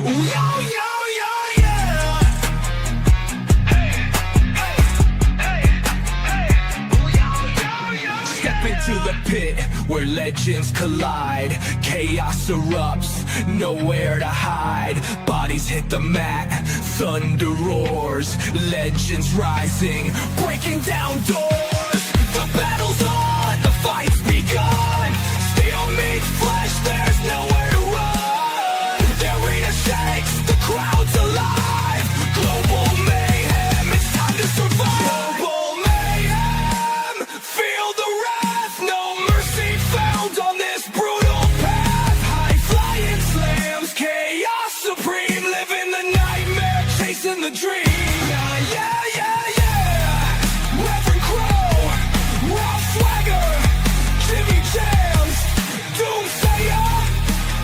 Yo, yo, yo, yeah. Step into the pit where legends collide. Chaos erupts, nowhere to hide. Bodies hit the mat, thunder roars. Legends rising, breaking down doors. The battle's on, the fight's begun. Steel meets flesh, there's nowhere to run. The arena shakes, the crowd's alive. Global mayhem, it's time to survive. Global mayhem, feel the wrath. No mercy found on this brutal path. High flying slams, chaos supreme. Living the nightmare, chasing the dream. Yeah, yeah, yeah, yeah. Reverend Crow, Raw Swagger, Jimmy Jams, Doomsayer,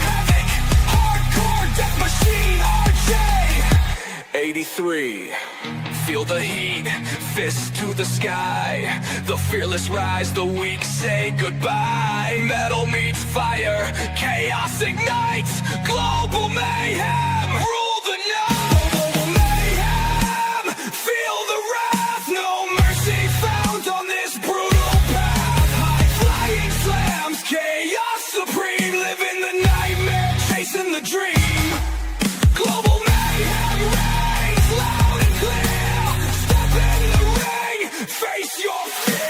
Havoc, Hardcore Death Machine, RJ. 83. Feel the heat, fists to the sky. The fearless rise, the weak say goodbye. Metal meets fire, chaos ignites. Global mayhem, rule the night. Global mayhem, feel the wrath. No mercy found on this brutal path. High flying slams, chaos supreme. Living the nightmare, chasing the dream. Global mayhem reigns loud and clear. Step in the ring, face your fear.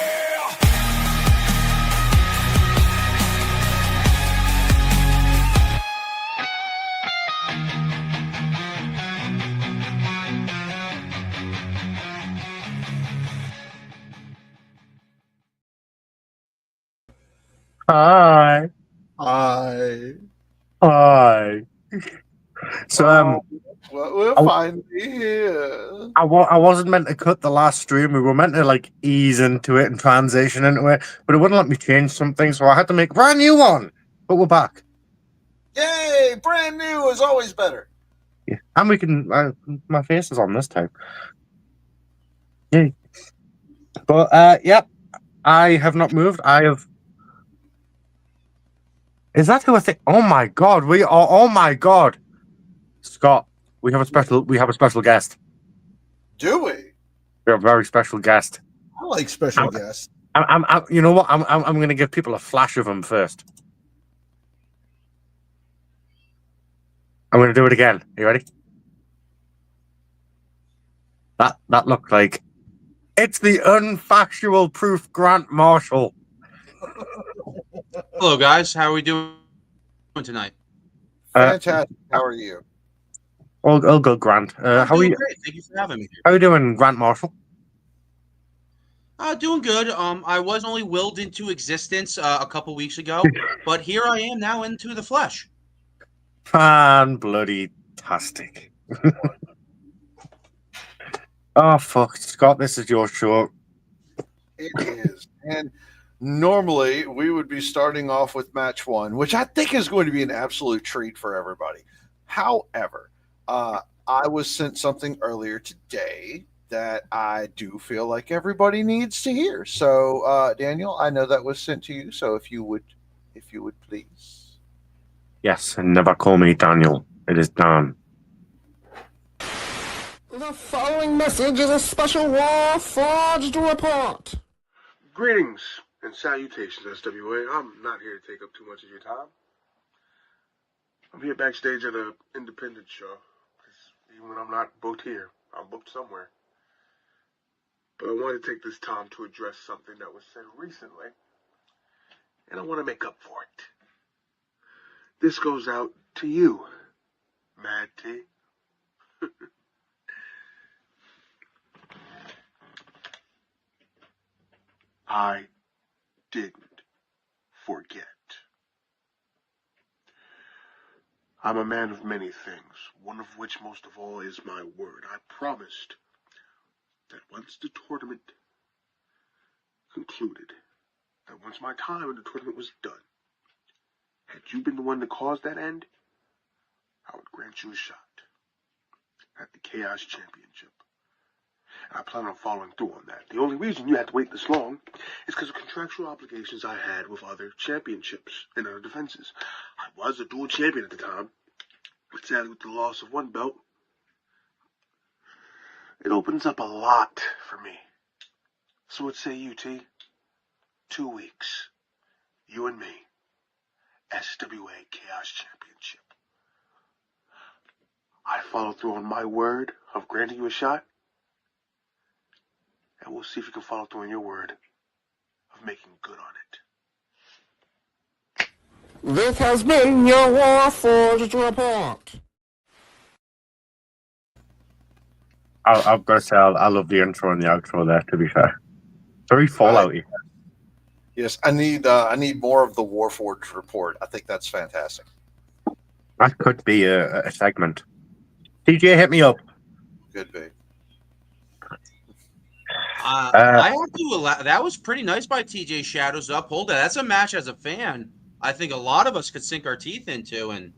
Hi. Hi. Hi. So, Well, we're I- finally here. I wasn't meant to cut the last stream. We were meant to like ease into it and transition into it, but it wouldn't let me change something, so I had to make a brand new one. But we're back. Yay! Brand new is always better. Yeah. And we can. My face is on this time. Yay. But yep, I have not moved. I have. Is that who I think? Oh my god, we are. Oh my god, Scott, we have a special guest. Do we? We have a very special guest. I like special guests. You know what? I'm going to give people a flash of him first. I'm going to do it again. Are you ready? That looked like it's the unfactual proof Grant Marshall. Hello, guys. How are we doing tonight? Fantastic. How are you? All good, Grant. I'm How are doing you? great. Thank you for having me here. How are you doing, Grant Marshall? Doing good. I was only willed into existence a couple weeks ago, but here I am now into the flesh. Fan bloody tastic. Oh fuck, Scott, this is your show. It is. And normally we would be starting off with match one, which I think is going to be an absolute treat for everybody. However, I was sent something earlier today that I do feel like everybody needs to hear. So, Daniel, I know that was sent to you. So if you would please. Yes, and never call me Daniel. It is Dan. The following message is a special War Forged report. Greetings and salutations, SWA. I'm not here to take up too much of your time. I'm here backstage at an independent show. 'Cause even when I'm not booked here, I'm booked somewhere. But I want to take this time to address something that was said recently, and I want to make up for it. This goes out to you, Mad T. I didn't forget. I'm a man of many things, one of which most of all is my word. I promised that once the tournament concluded, that once my time in the tournament was done, had you been the one to cause that end, I would grant you a shot at the Chaos Championship. and I plan on following through on that. The only reason you had to wait this long is because of contractual obligations I had with other championships and other defenses. I was a dual champion at the time, but sadly with the loss of one belt, it opens up a lot for me. So what say you, T? 2 weeks. You and me. SWA Chaos Championship. I follow through on my word of granting you a shot, and we'll see if you can follow through on your word of making good on it. This has been your Warforged report. I've got to say, I love the intro and the outro there, to be fair. Very Fallout-y. Yes, I need more of the Warforged report. I think that's fantastic. That could be a segment. TJ, hit me up. Could be. I have to allow, that was pretty nice by TJ Shadows to uphold that. That's a match as a fan I think a lot of us could sink our teeth into. And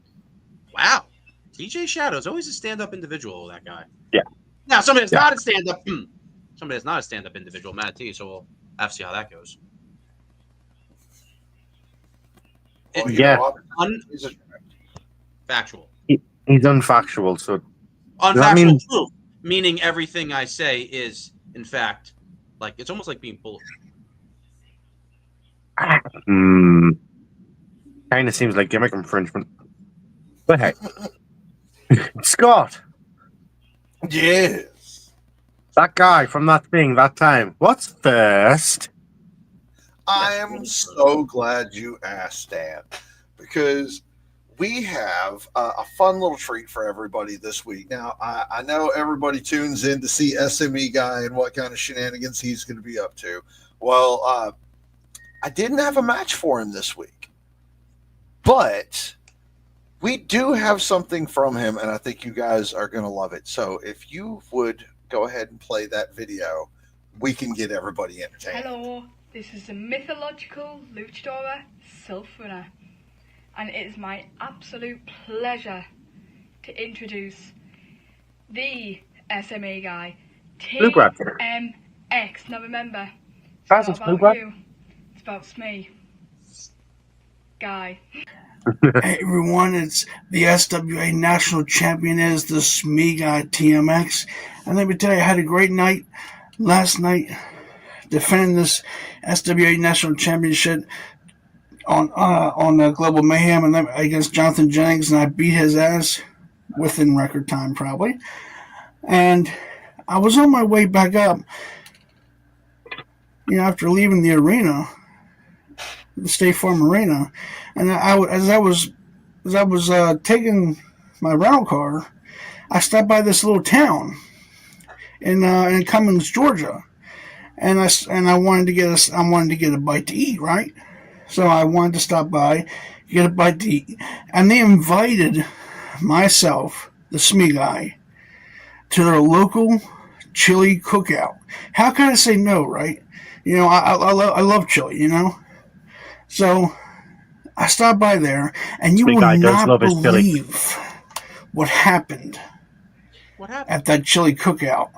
wow, TJ Shadows, always a stand-up individual, that guy. Yeah. Now, somebody that's not a stand-up, somebody that's not a stand-up individual, Matt T, so we'll have to see how that goes. Well, Yeah. Factual. He's unfactual, so Unfactual mean- truth, meaning everything I say is, in fact, like, it's almost like being bullied. kind of seems like gimmick infringement. But hey, Scott, Yes. that guy from that thing that time. What's first? I am so glad you asked, Dan, because we have a fun little treat for everybody this week. Now, I know everybody tunes in to see SME Guy and what kind of shenanigans he's going to be up to. Well, I didn't have a match for him this week, but we do have something from him, and I think you guys are going to love it. So if you would go ahead and play that video, we can get everybody entertained. Hello, this is the mythological luchadora Sulfura, and it is my absolute pleasure to introduce the SME Guy, Blue Grab. TMX. Now remember, it's Guys, not it's Blue about Grab. you, it's about SME Guy. Hey everyone, it's the SWA National Champion is the SME Guy TMX. And let me tell you, I had a great night last night defending this SWA National Championship on Global Mayhem and then against Johnathen Jennings, and I beat his ass within record time probably. And I was on my way back up, after leaving the arena, the State Farm Arena, and as I was taking my rental car, I stopped by this little town in Cummings, Georgia, and I wanted to get a bite to eat, right? So I wanted to stop by, get a bite to eat, and they invited myself, the SME Guy, to their local chili cookout. How can I say no, right? I love chili, So I stopped by there, and you will not believe what happened. What happened? At that chili cookout.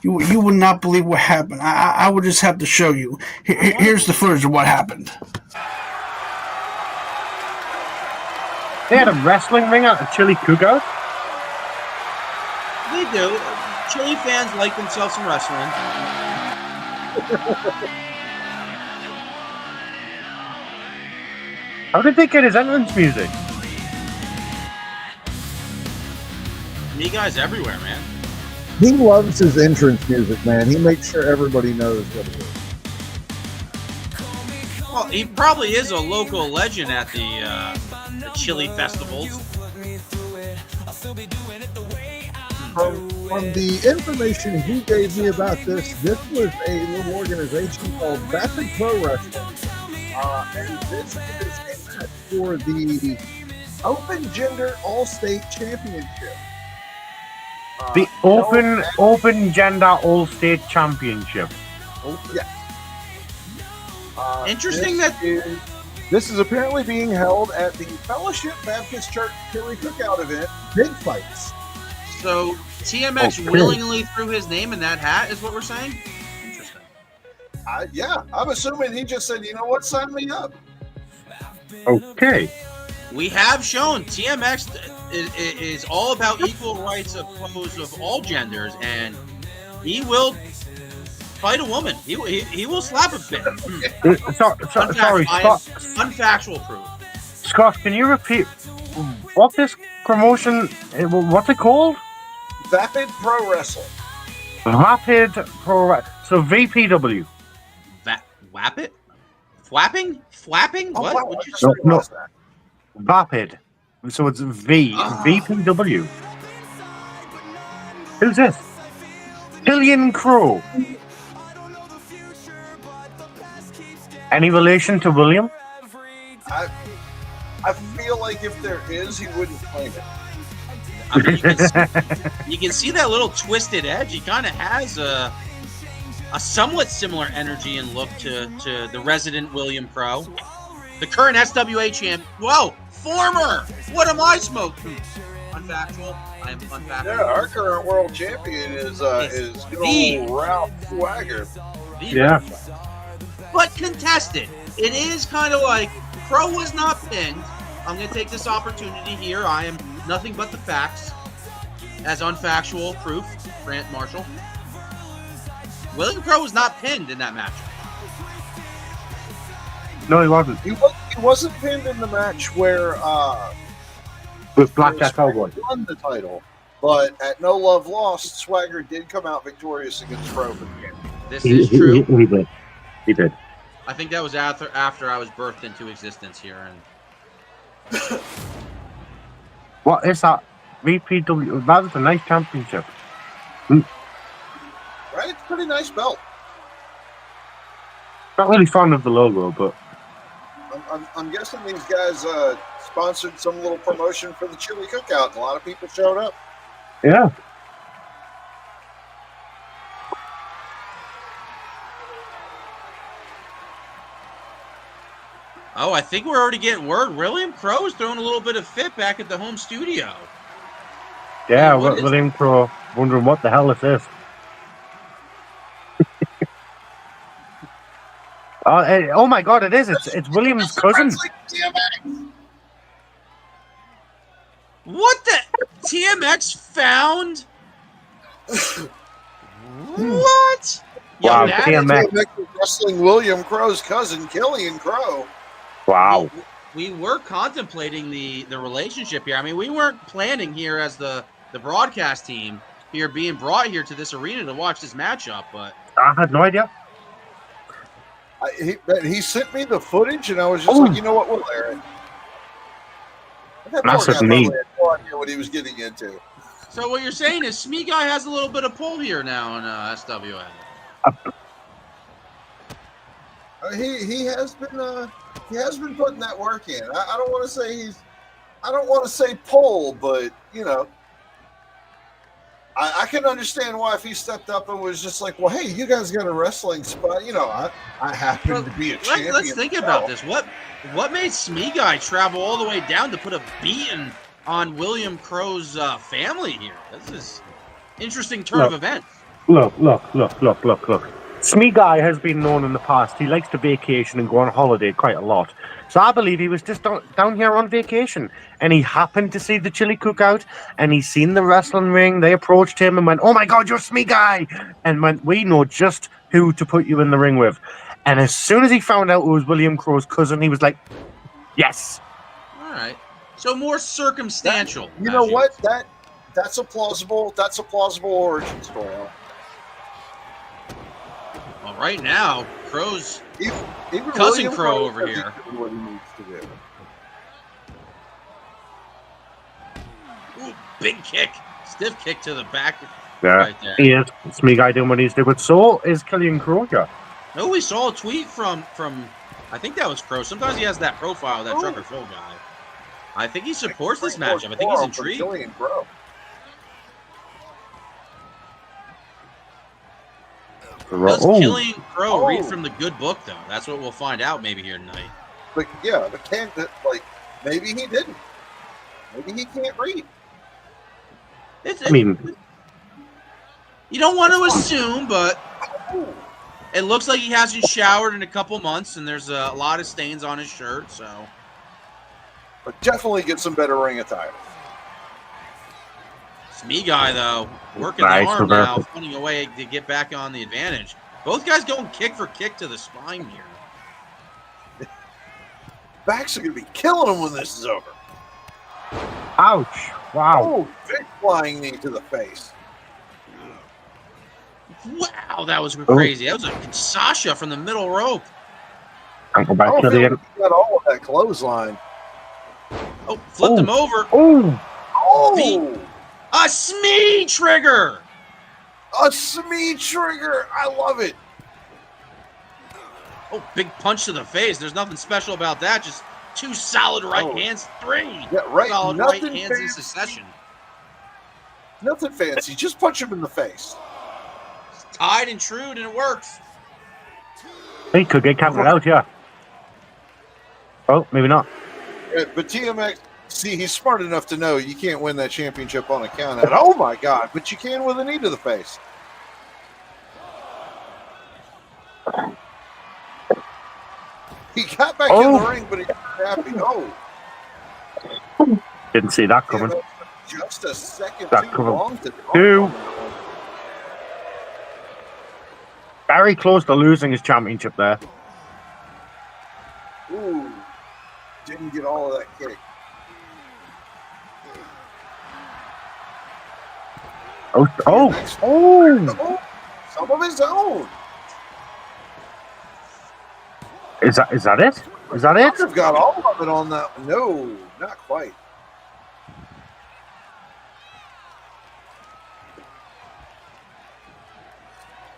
You would not believe what happened. I would just have to show you. Here's the footage of what happened. They had a wrestling ring at a chili cookout? They do. Chili fans like themselves some wrestling. How did they get his entrance music? Me guys everywhere, man. He loves his entrance music, man. He makes sure everybody knows what it is. Well, he probably is a local legend at the chili festivals. From the information he gave me about this was a little organization called Vapid Pro Wrestling. And this is a match for the Open Gender All-State Championship. The Open Gender All-State Championship. Oh, yeah. Interesting this is apparently being held at the Fellowship Baptist Church Chili Cookout event, Big Fights. So TMX willingly threw his name in that hat, is what we're saying? Interesting. Yeah, I'm assuming he just said, you know what, sign me up. Okay. We have shown TMX is all about equal rights opposed of all genders, and he will fight a woman. He will slap a bit. Sorry, Scott. Unfactual proof. Scott, can you repeat what this promotion? What's it called? Vapid Pro Wrestling. Rapid Pro. So VPW. Wapit? Flapping? Flapping? Oh, What? wow, What'd you I say? just realized that. Vapid. So it's VPW. Who's this? Killian Crow. Any relation to William? I feel like if there is, he wouldn't claim it. I mean, you can see that little twisted edge. He kind of has a somewhat similar energy and look to the resident William Crow, the current SWA champ. Whoa, former! What am I smoking? Unfactual. I am unfactual. Yeah, our current world champion is good old Ralph Swagger. Yeah. But contested. It is kind of like Crow was not pinned. I'm going to take this opportunity here. I am nothing but the facts as unfactual proof. Grant Marshall. William Crow was not pinned in that match. No, he wasn't. He wasn't pinned in the match where With Blackjack Cowboy. won the title, but at No Love Lost, Swagger did come out victorious against Crow for the game. This is true. He did. He did. I think that was after I was birthed into existence here. And What is that? VPW. That was a nice championship. Right? It's a pretty nice belt. Not really fond of the logo, but I'm guessing these guys sponsored some little promotion for the chili cookout, and a lot of people showed up. yeah. oh, I think we're already getting word. William Crow is throwing a little bit of fit back at the home studio. Yeah, What is- William Crow wondering what the hell this is. Oh my God! It is. It's William's cousin. What the? TMX found? What? Yo, Wow, that TMX. TMX is wrestling William Crow's cousin, Killian Crow. Wow. we were contemplating the relationship here. I mean, we weren't planning here as the broadcast team here being brought here to this arena to watch this matchup, but I had no idea. He sent me the footage, and I was just like, you know what, we'll air it. And that poor Massive guy knee. probably had no idea what he was getting into. so what you're saying is SME Guy has a little bit of pull here now in SWA. He has been putting that work in. I don't want to say pull, but you know, I can understand why if he stepped up and was just like, well, hey, you guys got a wrestling spot. You know, I happen to be a champion. Let's think about this. What made SME Guy travel all the way down to put a beating on William Crow's family here? This is interesting turn of events. Look. SME Guy has been known in the past. He likes to vacation and go on holiday quite a lot. So I believe he was just down here on vacation, and he happened to see the chili cookout, and he seen the wrestling ring. They approached him and went, "Oh my God, you're SME Guy!" and went, "We know just who to put you in the ring with." And as soon as he found out it was William Crow's cousin, he was like, "Yes." All right. So more circumstantial. You know what? That's a plausible origin story. Well, right now, Crow's Even cousin William Crow Crow over doesn't here. do what he needs to do. Ooh, big kick, stiff kick to the back. Yeah, Right there. he is. SME Guy doing what he's doing, but so is Killian Crow. Yeah. No, we saw a tweet from I think that was Crow. Sometimes he has that profile, that Trucker Phil guy. I think he supports this matchup. I think he's intrigued. Killian Crow. Does Oh. Killian Crow read Oh. from the good book, though? That's what we'll find out maybe here tonight. But maybe he didn't. Maybe he can't read. I mean, you don't want to assume, but it looks like he hasn't showered in a couple months, and there's a lot of stains on his shirt. So, but definitely get some better ring attire. SME Guy though, working Nice the arm reversal. now, finding a way to get back on the advantage. Both guys going kick for kick to the spine here. Backs are going to be killing him when this is over. ouch! Wow. Oh, big flying knee to the face. Wow, that was crazy. That was a Sasha from the middle rope. Ankle back I to don't the feel end. like he got all of that clothesline. Oh, flipped him over. Oh, Oh, A SME trigger. a SME trigger. I love it. Oh, big punch to the face. There's nothing special about that. Just two solid right hands, three Yeah, right. solid right Nothing hands in fancy. succession. Nothing fancy. Just punch him in the face. Tied and true, and it works. he could get counted out, yeah. Oh, maybe not. Yeah, but TMX, see, he's smart enough to know you can't win that championship on a count out. Oh my God! But you can with a knee to the face. He got back in the ring, but he got happy. Oh, Didn't see that coming. just a second That too coming. long to Two. Very close to losing his championship there. Ooh, didn't get all of that kick. Oh, oh, oh! Oh, some of his own. Is that it? Is that it? I've got all of it on that. No, not quite.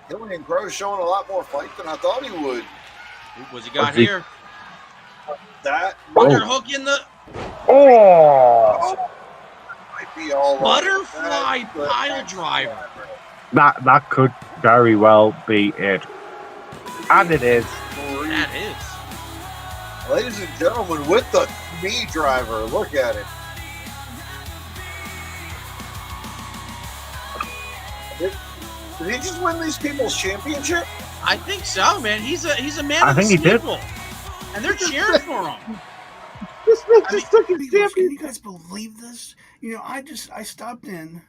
Killian Crow's showing a lot more fight than I thought he would. What's he got What's he- here? That Underhook in the Oh! might be all right. butterfly That's pile driver. That could very well be it. And it is. That is. Ladies and gentlemen, with the knee driver, look at it. Did he just win these people's championship? I think so, man. He's a man I of the think he did. people. And they're cheering for him. This man just took his champion. Can you guys believe this? You know, I stopped in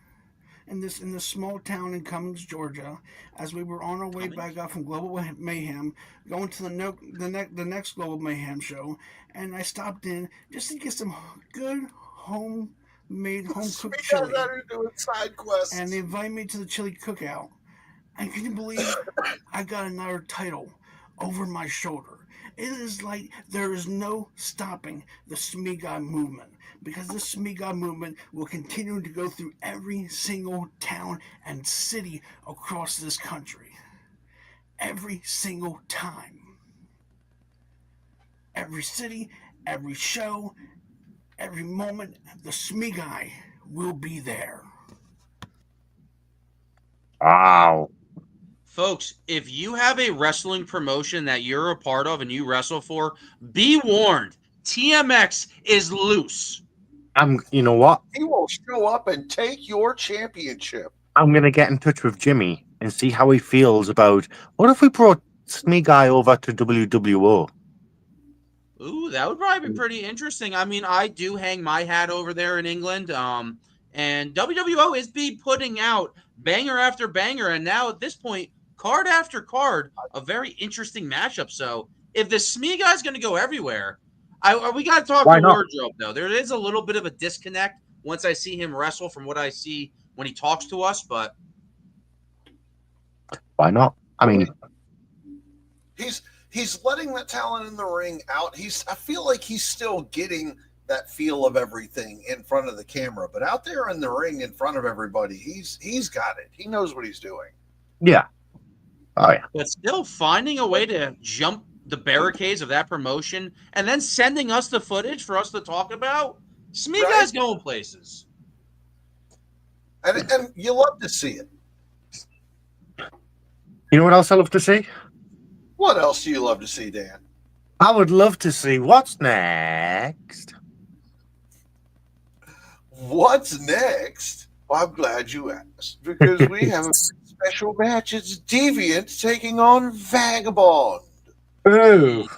this small town in Cummings, Georgia, as we were on our way back up from Global Mayhem, going to the next Global Mayhem show, and I stopped in just to get some good homemade home cooked chili. Doing side quests. And they invited me to the chili cookout. And can you believe I got another title over my shoulder? It is like there is no stopping the SME Guy movement, because the SME Guy movement will continue to go through every single town and city across this country. Every single time. Every city, every show, every moment, the SME Guy will be there. Wow. Folks, if you have a wrestling promotion that you're a part of and you wrestle for, be warned. TMX is loose. You know what? He will show up and take your championship. I'm going to get in touch with Jimmy and see how he feels about, what if we brought SME Guy over to WWO? Ooh, that would probably be pretty interesting. I mean, I do hang my hat over there in England. And WWO is putting out banger after banger. And now at this point, card after card, a very interesting matchup. So if the SME Guy's going to go everywhere, we got to talk Why to not? Wardrobe, though. There is a little bit of a disconnect once I see him wrestle from what I see when he talks to us. But Why not? I mean, He's letting that talent in the ring out. I feel like he's still getting that feel of everything in front of the camera, but out there in the ring in front of everybody, he's got it. He knows what he's doing. yeah. Oh, yeah. But still finding a way to jump the barricades of that promotion and then sending us the footage for us to talk about. SME Guy's going places. And you love to see it. You know what else I love to see? What else do you love to see, Dan? I would love to see what's next. What's next? Well, I'm glad you asked, because we have a special match. It's Deviant taking on Vagabond, Oh,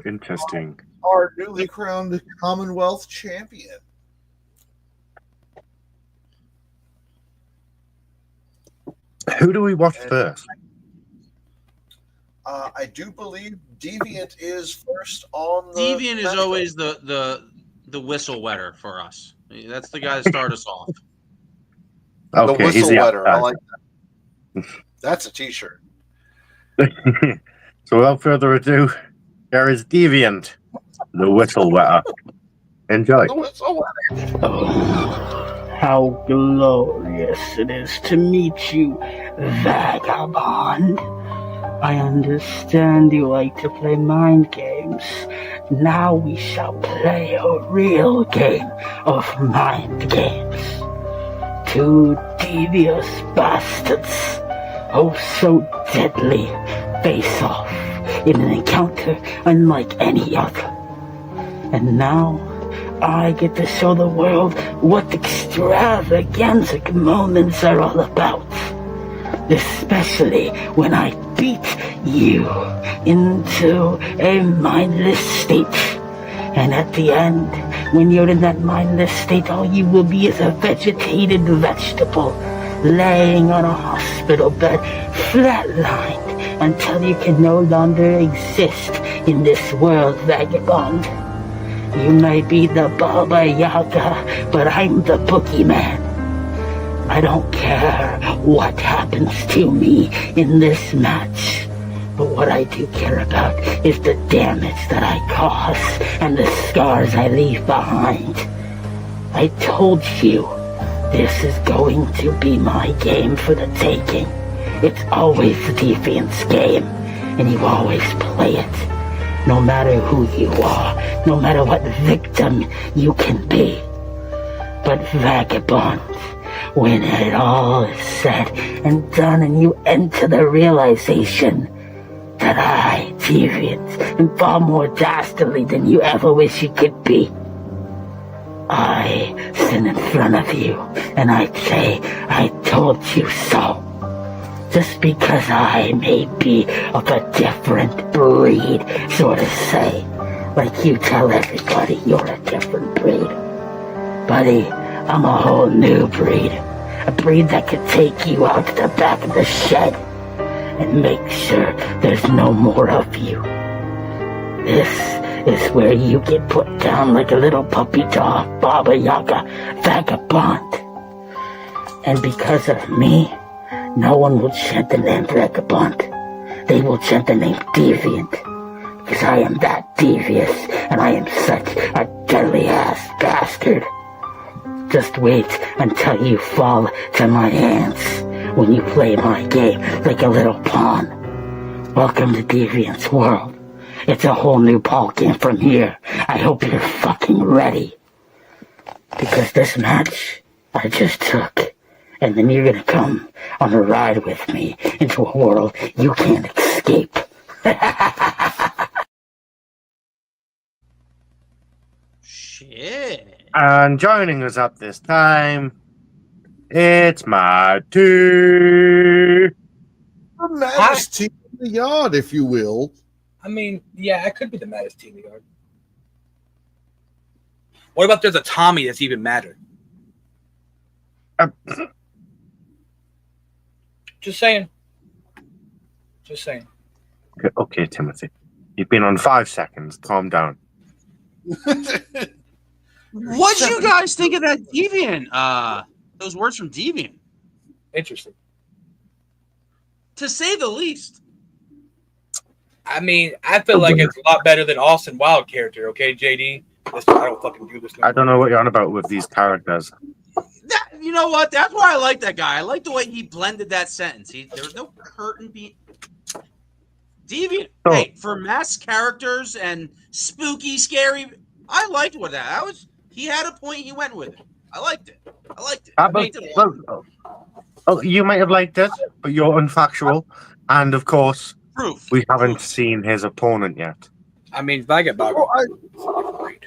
interesting. our newly crowned Commonwealth champion. Who do we watch first? I do believe Deviant is first on the Deviant is always the whistle wetter for us. That's the guy that started us off. the Okay, whistle easy wetter. I outside. like that. That's a t-shirt. So without further ado, there is Deviant, the whistle wetter. Enjoy. The whistle wetter. Oh, how glorious it is to meet you, Vagabond. I understand you like to play mind games. Now we shall play a real game of mind games. Two devious bastards, oh so deadly, face off in an encounter unlike any other. And now I get to show the world what extravaganza moments are all about. Especially when I beat you into a mindless state. And at the end, when you're in that mindless state, all you will be is a vegetated vegetable, laying on a hospital bed, flatlined, until you can no longer exist in this world, Vagabond. You may be the Baba Yaga, but I'm the boogeyman. I don't care what happens to me in this match, but what I do care about is the damage that I cause and the scars I leave behind. I told you, this is going to be my game for the taking. It's always the Deviant's game, and you always play it. No matter who you are, no matter what victim you can be. But Vagabond, when it all is said and done and you enter the realization that I, Deviant, am far more dastardly than you ever wish you could be, I stand in front of you and I say, I told you so. Just because I may be of a different breed, so to say. Like you tell everybody you're a different breed. Buddy, I'm a whole new breed. A breed that could take you out to the back of the shed and make sure there's no more of you. This is where you get put down like a little puppy dog, Baba Yaga, Vagabond. And because of me, no one will chant the name Vagabond. They will chant the name Deviant. Because I am that devious, and I am such a deadly-ass bastard. Just wait until you fall to my hands when you play my game like a little pawn. Welcome to Deviant's world. It's a whole new ball game from here. I hope you're fucking ready. Because this match I just took, and then you're gonna come on a ride with me into a world you can't escape. Shit. And joining us up this time, it's Matt. The maddest team in the yard, if you will. I mean, yeah, I could be the maddest team in the yard. What about there's a Tommy that's even madder? Just saying. Just saying. Okay, Timothy. You've been on 5 seconds. Calm down. What'd you guys think of that Deviant? Those words from Deviant. Interesting. To say the least. I mean, I feel like it's a lot better than Austin Wild character, okay, JD? I don't fucking do this. I don't know what you're on about with these characters. You know what? That's why I like that guy. I like the way he blended that sentence. There was no curtain beat. Deviant. Oh. Hey, for mass characters and spooky, scary, I liked what that was. He had a point. He went with it. I liked it. You might have liked it, but you're unfactual. And of course, we haven't seen his opponent yet. I mean, Vagabond. Well,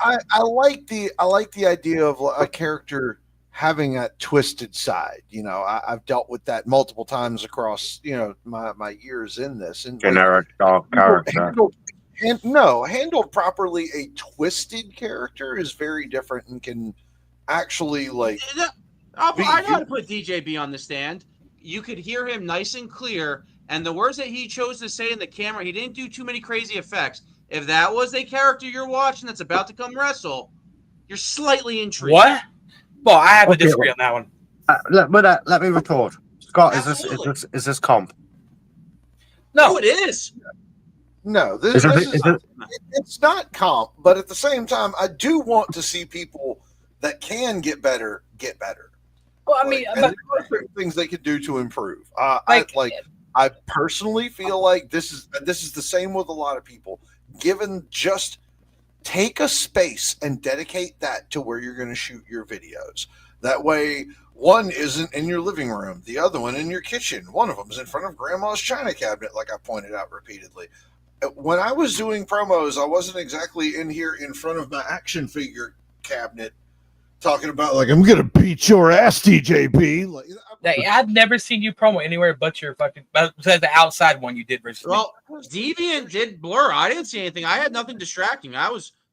I like the idea of a character having that twisted side. You know, I've dealt with that multiple times across, you know, my years in this. And Generic dark character. Handled properly, a twisted character is very different and can actually like. I got to put DJB on the stand. You could hear him nice and clear, and the words that he chose to say in the camera, he didn't do too many crazy effects. If that was a character you're watching that's about to come wrestle, you're slightly intrigued. What? Well, I have to disagree on that one. Let me retort. Scott, is this comp? No, it is. No, it's not comp, but at the same time, I do want to see people that can get better get better. Well, I mean, there are certain things they could do to improve. I personally feel like this is the same with a lot of people. Given just take a space and dedicate that to where you're going to shoot your videos. That way, one isn't in your living room, the other one in your kitchen. One of them is in front of grandma's china cabinet, like I pointed out repeatedly. When I was doing promos, I wasn't exactly in here in front of my action figure cabinet talking about, like, I'm going to beat your ass, DJB. Like, I've never seen you promo anywhere but your fucking, besides the outside one you did recently. Well, Deviant did Blur. I didn't see anything. I had nothing distracting.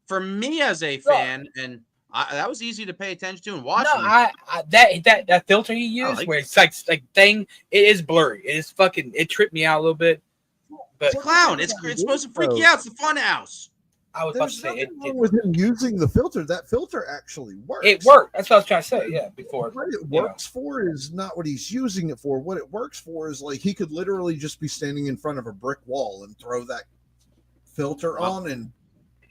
For me as a fan, and that was easy to pay attention to and watch. No, that filter he used, where it's like thing, it is blurry. It is fucking. It tripped me out a little bit. But it's clown. It's supposed to freak you out. It's the fun house. I was about to say it with him using the filter. That filter actually works. It worked. That's what I was trying to say. Yeah, before. What it works for is not what he's using it for. What it works for is like he could literally just be standing in front of a brick wall and throw that filter on, and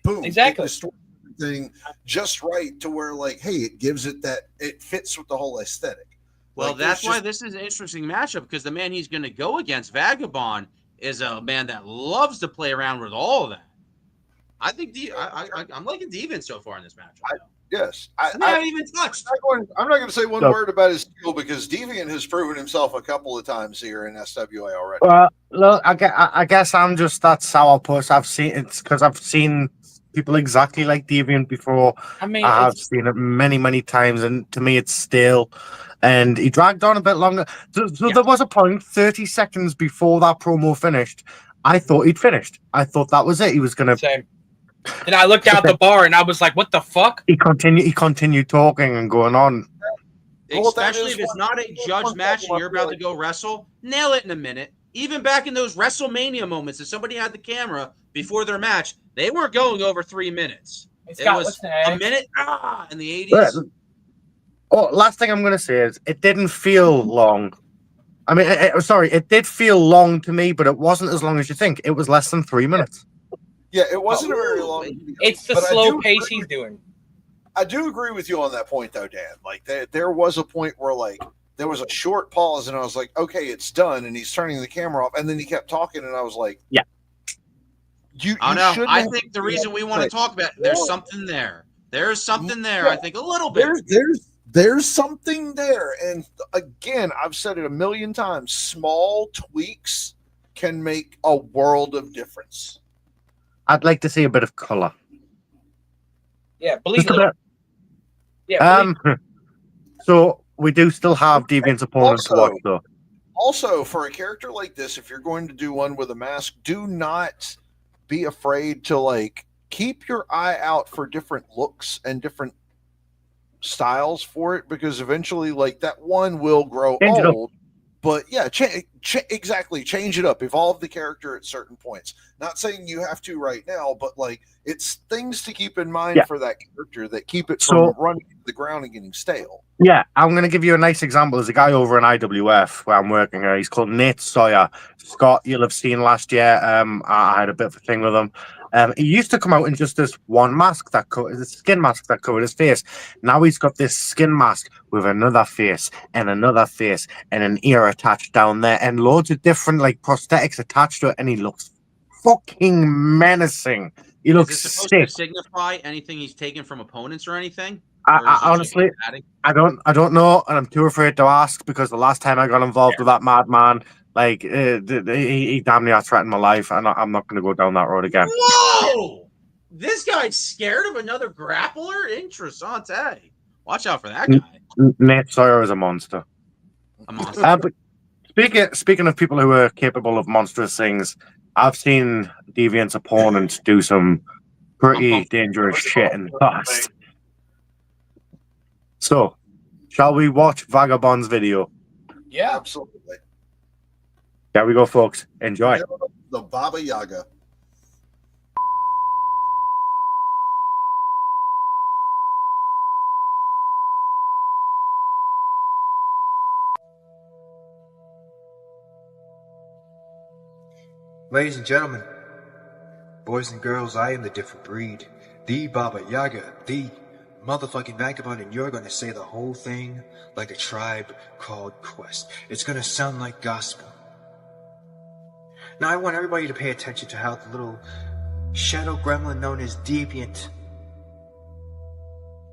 boom, exactly. It distorts everything just right to where, like, hey, it gives it that it fits with the whole aesthetic. Well, like, that's why this is an interesting matchup, because the man he's going to go against, Vagabond, is a man that loves to play around with all of that. I think I'm liking Deviant so far in this matchup. Yes. I haven't even touched. I'm not going to say one word about his skill, because Deviant has proven himself a couple of times here in SWA already. Well, look, I guess I'm just that sourpuss. I've seen people exactly like Deviant before. I mean, I've seen it many, many times, and to me, it's stale. And he dragged on a bit longer. So there was a point, 30 seconds before that promo finished, I thought he'd finished. I thought that was it. He was going to... Same. And I looked out the bar, and I was like, what the fuck? He continued talking and going on. Especially if it's not a judge match and you're about to go wrestle, nail it in a minute. Even back in those WrestleMania moments, if somebody had the camera before their match, they weren't going over 3 minutes. It was a minute in the 80s. Last thing I'm going to say is it didn't feel long. I mean, it did feel long to me, but it wasn't as long as you think. It was less than 3 minutes. Yeah, it wasn't a very long. It's the slow pace he's doing. I do agree with you on that point, though, Dan. Like, there was a point where, like, there was a short pause, and I was like, okay, it's done, and he's turning the camera off, and then he kept talking, and I was like, yeah. I think the reason we want to talk about there's something there. There's something there. Yeah. I think a little bit. There's something there, and again, I've said it a million times. Small tweaks can make a world of difference. I'd like to see a bit of color. Yeah, believe it. Yeah. So we do still have Deviant's opponents to watch, though. Also, for a character like this, if you're going to do one with a mask, do not be afraid to, like, keep your eye out for different looks and different styles for it, because eventually, like, that one will grow old. But yeah, exactly. Change it up. Evolve the character at certain points. Not saying you have to right now, but like it's things to keep in mind for that character that keep it from running into the ground and getting stale. Yeah, I'm going to give you a nice example. There's a guy over in IWF where I'm working here. He's called Nate Sawyer. Scott, you'll have seen last year. I had a bit of a thing with him. He used to come out in just this one mask the skin mask that covered his face. Now he's got this skin mask with another face and an ear attached down there and loads of different like prosthetics attached to it, and he looks fucking menacing. He looks Is it supposed sick. to signify anything he's taken from opponents or anything? I honestly, I don't know, and I'm too afraid to ask, because the last time I got involved with that madman, like he damn near threatened my life, and I'm not going to go down that road again. Whoa! This guy's scared of another grappler? Interessante. Watch out for that guy. Nate Sawyer is a monster. A monster. But speaking of people who are capable of monstrous things, I've seen Deviant's opponents do some pretty dangerous shit in the past. So, shall we watch Vagabond's video? Yeah. Absolutely. There we go, folks. Enjoy. The Baba Yaga. Ladies and gentlemen, boys and girls, I am the different breed. The Baba Yaga, the motherfucking vagabond, and you're gonna say the whole thing like a tribe called Quest. It's gonna sound like gospel. Now I want everybody to pay attention to how the little shadow gremlin known as Deviant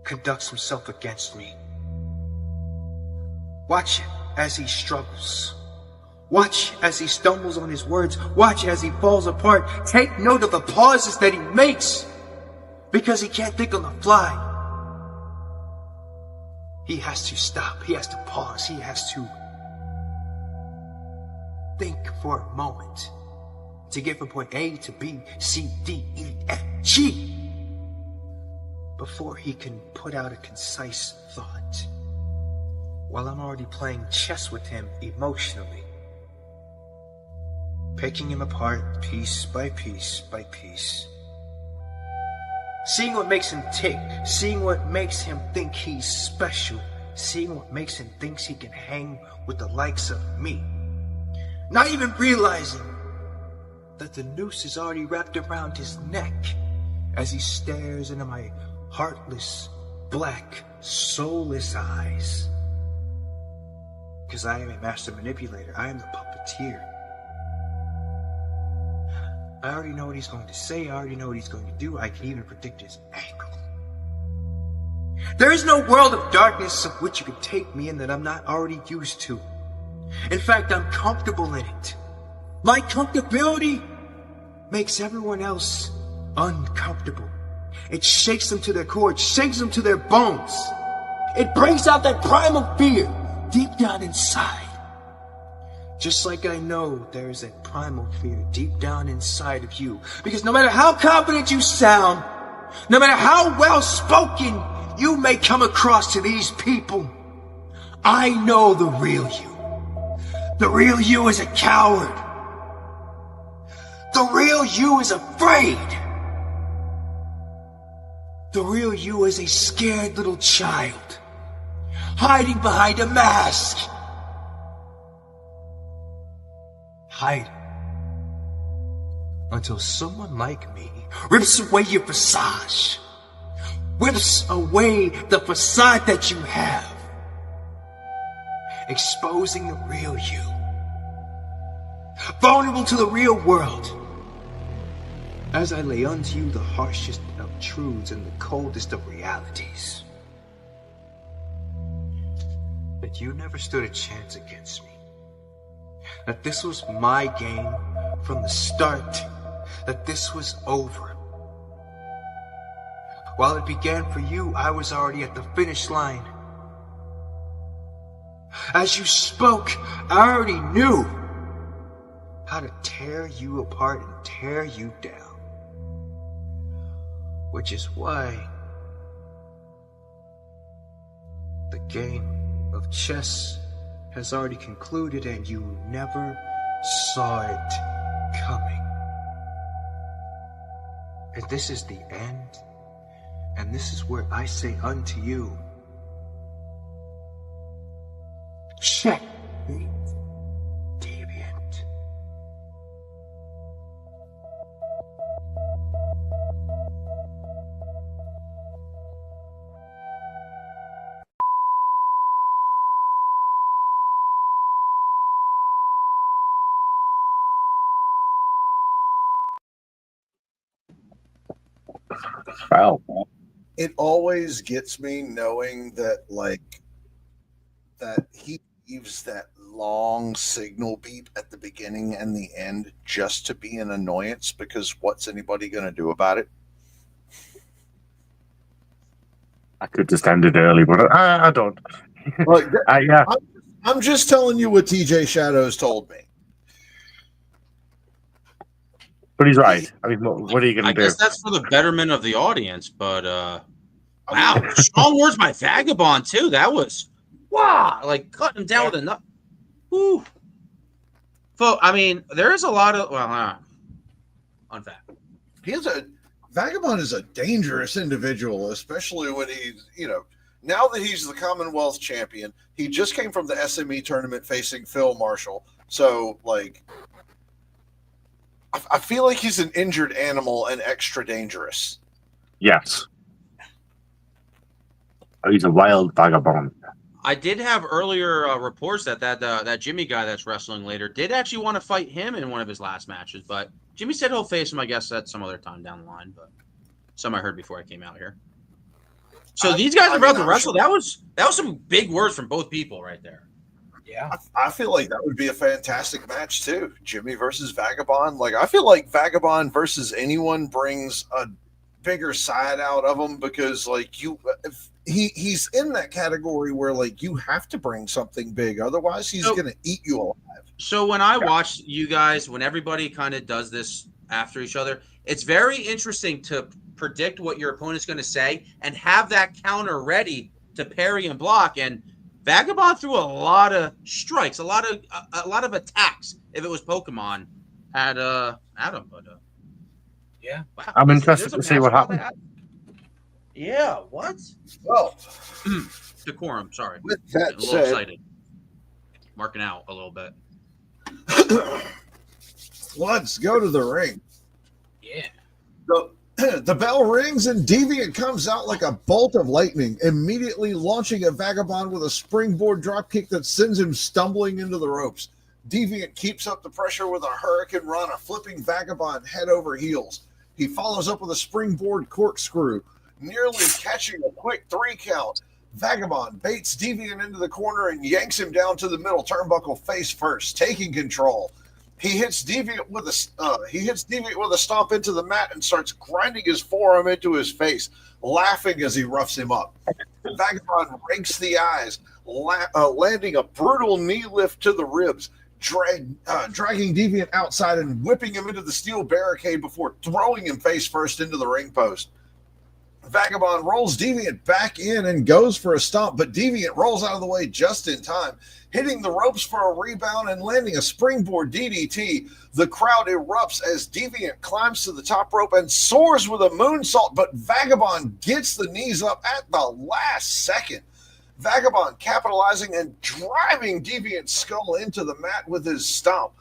conducts himself against me. Watch it as he struggles. Watch as he stumbles on his words. Watch as he falls apart. Take note of the pauses that he makes, because he can't think on the fly. He has to stop. He has to pause. He has to think for a moment to get from point A to B, C, D, E, F, G before he can put out a concise thought. While I'm already playing chess with him emotionally, picking him apart piece by piece by piece. Seeing what makes him tick, seeing what makes him think he's special, seeing what makes him think he can hang with the likes of me. Not even realizing that the noose is already wrapped around his neck as he stares into my heartless, black, soulless eyes. Because I am a master manipulator. I am the puppeteer. I already know what he's going to say. I already know what he's going to do. I can even predict his angle. There is no world of darkness of which you can take me in that I'm not already used to. In fact, I'm comfortable in it. My comfortability makes everyone else uncomfortable. It shakes them to their core. It shakes them to their bones. It brings out that primal fear deep down inside. Just like I know there is that primal fear deep down inside of you. Because no matter how confident you sound, no matter how well spoken you may come across to these people, I know the real you. The real you is a coward. The real you is afraid. The real you is a scared little child, hiding behind a mask. Hide until someone like me rips away your visage, rips away the facade that you have, exposing the real you, vulnerable to the real world, as I lay unto you the harshest of truths and the coldest of realities. That you never stood a chance against me. That this was my game from the start. That this was over. While it began for you, I was already at the finish line. As you spoke, I already knew how to tear you apart and tear you down. Which is why the game of chess has already concluded and you never saw it coming. And this is the end, and this is where I say unto you, checkmate, Deviant. Wow. It always gets me knowing that, like, that he leaves that long signal beep at the beginning and the end just to be an annoyance, because what's anybody going to do about it? I could just end it early, but I don't. Like, Yeah. I'm just telling you what TJ Shadows told me. But he's right. I mean, what are you going to do? I guess that's for the betterment of the audience, but wow, strong words by Vagabond too. That was like cutting him down with a nut. Woo. So, I mean, there is a lot of on fact. Vagabond is a dangerous individual, especially when he's, now that he's the Commonwealth champion. He just came from the SME tournament facing Phil Marshall. So, like, I feel like he's an injured animal and extra dangerous. Yes. He's a wild vagabond. I did have earlier reports that Jimmy guy that's wrestling later did actually want to fight him in one of his last matches, but Jimmy said he'll face him, I guess, at some other time down the line. But some I heard before I came out here. So these guys are about to wrestle. That was some big words from both people right there. Yeah, I feel like that would be a fantastic match too. Jimmy versus Vagabond. Like, I feel like Vagabond versus anyone brings a bigger side out of him, because like he's in that category where like you have to bring something big, otherwise he's gonna eat you alive. So when I watch you guys, when everybody kind of does this after each other, it's very interesting to predict what your opponent's going to say and have that counter ready to parry and block. And Vagabond threw a lot of strikes, a lot of attacks. If it was Pokemon, at him, but yeah, wow. I'm interested to see what happens. Yeah, what? Well, decorum. Sorry, with that a little said, excited, marking out a little bit. Let's go to the ring. Yeah. The bell rings and Deviant comes out like a bolt of lightning, immediately launching a Vagabond with a springboard dropkick that sends him stumbling into the ropes. Deviant keeps up the pressure with a Hurricane Rana, flipping Vagabond head over heels. He follows up with a springboard corkscrew, nearly catching a quick 3 count. Vagabond baits Deviant into the corner and yanks him down to the middle turnbuckle face first, taking control. He hits Deviant with a stomp into the mat and starts grinding his forearm into his face, laughing as he roughs him up. Vagabond rakes the eyes, landing a brutal knee lift to the ribs, dragging Deviant outside and whipping him into the steel barricade before throwing him face first into the ring post. Vagabond rolls Deviant back in and goes for a stomp, but Deviant rolls out of the way just in time, hitting the ropes for a rebound and landing a springboard DDT. The crowd erupts as Deviant climbs to the top rope and soars with a moonsault, but Vagabond gets the knees up at the last second. Vagabond capitalizing and driving Deviant's skull into the mat with his stomp.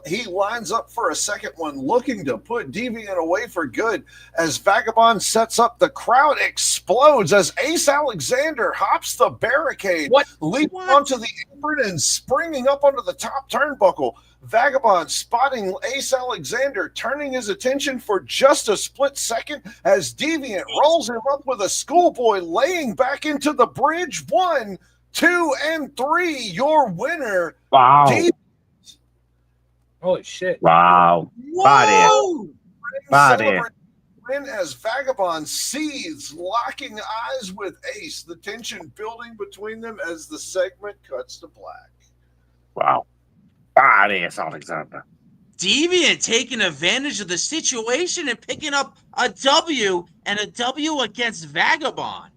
He lines up for a second one, looking to put Deviant away for good. As Vagabond sets up, the crowd explodes as Ace Alexander hops the barricade, leaping onto the apron and springing up onto the top turnbuckle. Vagabond spotting Ace Alexander, turning his attention for just a split second as Deviant rolls him up with a schoolboy, laying back into the bridge. 1, 2, and 3. Your winner. Wow. Holy shit. Wow. Body. Win as Vagabond seethes, locking eyes with Ace, the tension building between them as the segment cuts to black. Wow. Body, Alexander. Deviant taking advantage of the situation and picking up a W, and a W against Vagabond.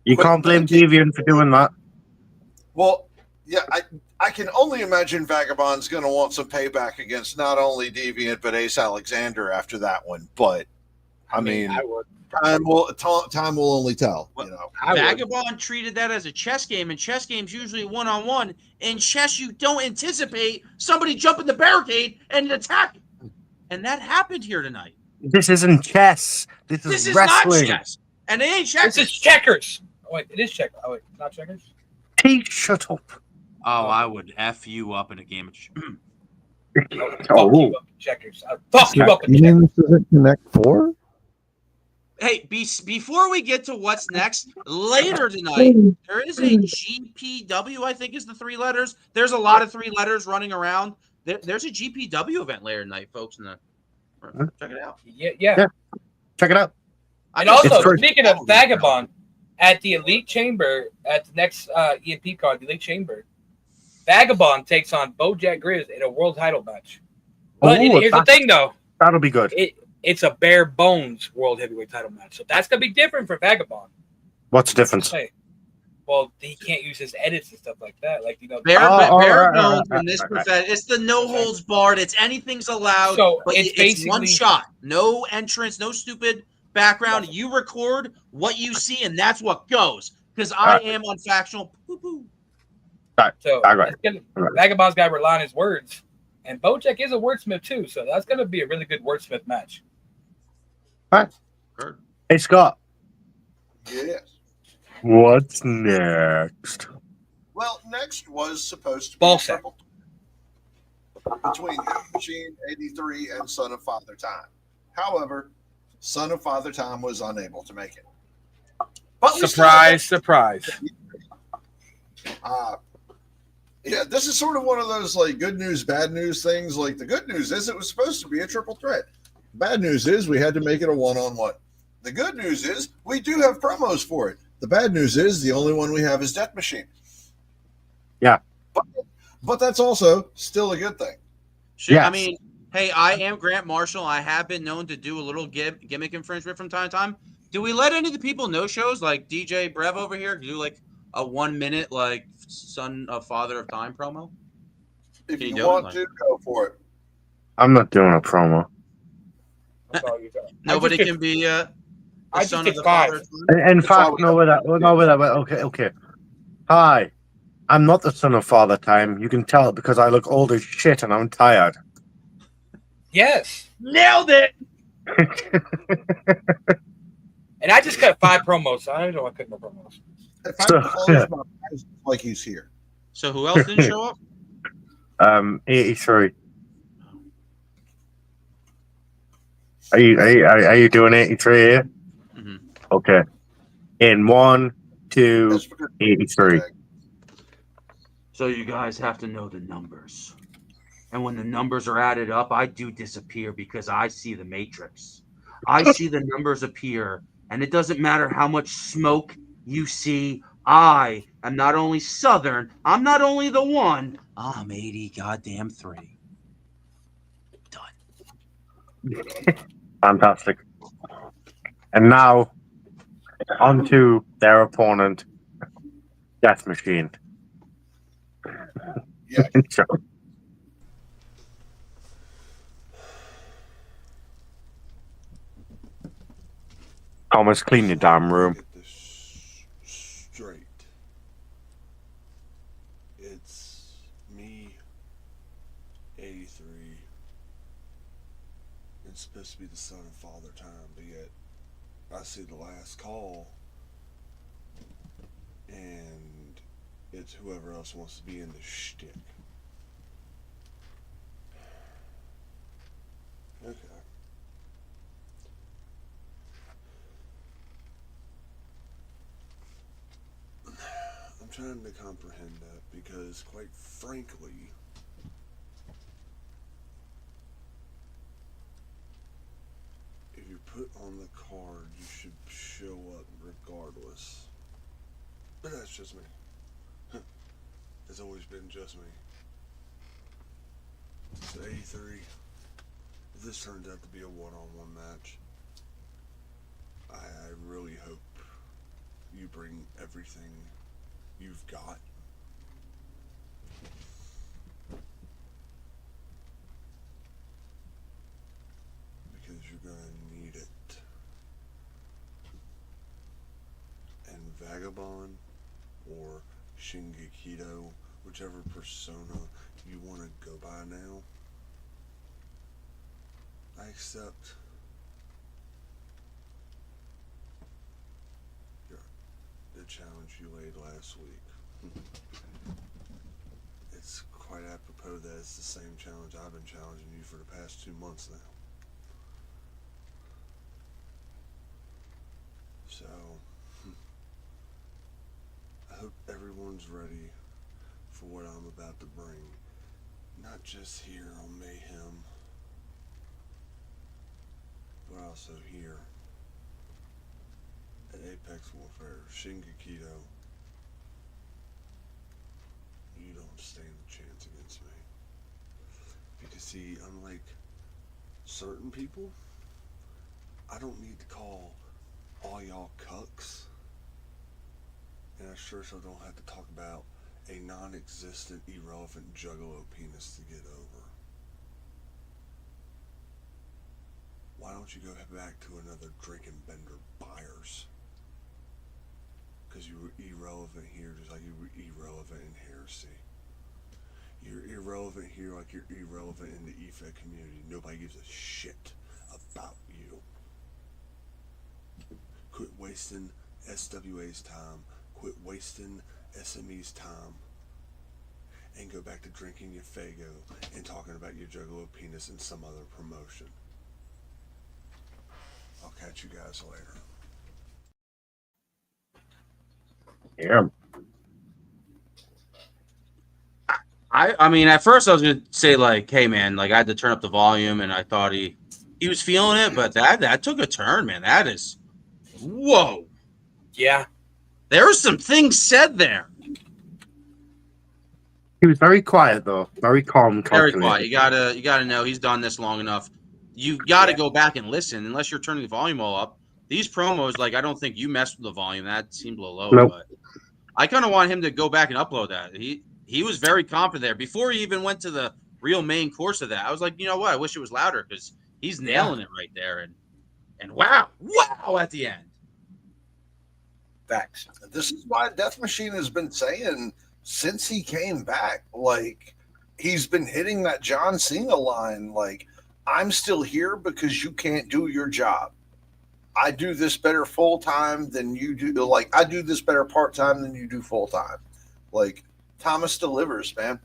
You can't blame Deviant for doing that. Well, yeah, I can only imagine Vagabond's going to want some payback against not only Deviant but Ace Alexander after that one. But I mean, I would. Time will only tell. Well, Vagabond treated that as a chess game, and chess games usually one-on-one. In chess, you don't anticipate somebody jumping the barricade and attack, and that happened here tonight. This isn't chess. This is wrestling. Not chess, and it ain't checkers. This is checkers. Oh wait, it is checkers. Oh wait, not checkers. Shut up. Oh, I would F you up in a game of Fuck you up in checkers. Fuck you up in checkers. This isn't Connect 4? Hey, before we get to what's next, later tonight, there is a GPW, I think is the 3 letters. There's a lot of 3 letters running around. There's a GPW event later tonight, folks. Check it out. Yeah. Check it out. And also, speaking of Vagabond, at the Elite Chamber, at the next EMP card, the Elite Chamber, Vagabond takes on Bojack Grizz in a world title match. But here's the thing, though. That'll be good. It's a bare bones world heavyweight title match, so that's gonna be different for Vagabond. What's the difference? Well, he can't use his edits and stuff like that. Like, you know, bare bones in this profession. It's the no holds barred. It's anything's allowed. So but it's it's basically one shot. No entrance. No stupid background. You record what you see, and that's what goes. Because I am on factional. Poo-poo. So Vagabond's got to rely on his words, and Bojack is a wordsmith too. So that's going to be a really good wordsmith match. Right. Hey Scott. Yes. What's next? Well, next was supposed to be Ball a triple between Death Machine 83 and Son of Father Time. However, Son of Father Time was unable to make it. But Surprise. Yeah, this is sort of one of those like good news, bad news things. Like the good news is it was supposed to be a triple threat. Bad news is we had to make it a one-on-one. The good news is we do have promos for it. The bad news is the only one we have is Death Machine. Yeah. But that's also still a good thing. Yes. I mean, hey, I am Grant Marshall. I have been known to do a little gimmick infringement from time to time. Do we let any of the people know shows like DJ Brev over here do like a 1 minute like Son of Father of Time promo? If you want to, go for it. I'm not doing a promo. Nobody can be I son just of the five. father. Of time? In fact, no with that. Okay. Hi, I'm not the Son of Father Time. You can tell it because I look old as shit and I'm tired. Yes. Nailed it. And I just cut 5 promos, so I don't know I cut more promos. If I can close my eyes like he's here. So who else didn't show up? 83. Are you doing 83 here? Mm-hmm. Okay. In 1, 2, 83. So you guys have to know the numbers. And when the numbers are added up, I do disappear because I see the matrix. I see the numbers appear, and it doesn't matter how much smoke you see. I am not only Southern, I'm not only the one, I'm 80 goddamn 3. Done. Fantastic. And now, on to their opponent, Death Machine. Yeah. Sure. Thomas, clean your damn room. Get this straight. It's me, 83. It's supposed to be the Son of Father Time, but yet I see the last call, and it's whoever else wants to be in the shtick. Okay. I'm trying to comprehend that because, quite frankly, if you put on the card, you should show up regardless. But that's just me. It's always been just me. So 83, if this turns out to be a one-on-one match, I really hope you bring everything you've got. Because you're gonna need it. And Vagabond or Shingekito, whichever persona you want to go by now, I accept the challenge you laid last week. It's quite apropos that it's the same challenge I've been challenging you for the past 2 months now. So, I hope everyone's ready for what I'm about to bring. Not just here on Mayhem, but also here at Apex Warfare's Shingekito, you don't stand a chance against me. Because see, unlike certain people, I don't need to call all y'all cucks. And I sure so don't have to talk about a non-existent, irrelevant juggalo penis to get over. Why don't you go back to another drinking bender Byers? Because you were irrelevant here just like you were irrelevant in Heresy. You're irrelevant here like you're irrelevant in the EFED community. Nobody gives a shit about you. Quit wasting SWA's time. Quit wasting SME's time. And go back to drinking your Fago and talking about your juggalo penis in some other promotion. I'll catch you guys later. Yeah. I mean, at first I was gonna say like, hey man, like I had to turn up the volume, and I thought he was feeling it, but that took a turn, man. That is, whoa, Yeah. there were some things said there. He was very quiet though, very calm, Very calculated. quiet. You gotta know he's done this long enough. You gotta go back and listen, unless you're turning the volume all up. These promos, like I don't think you messed with the volume. That seemed a little low, Nope. but I kind of want him to go back and upload that. He was very confident there before he even went to the real main course of that. I was like, you know what? I wish it was louder because he's nailing it right there. And wow at the end. Facts. This is why Death Machine has been saying since he came back, like he's been hitting that John Cena line, like I'm still here because you can't do your job. I do this better full time than you do. Like I do this better part time than you do full time. Like Thomas delivers, man.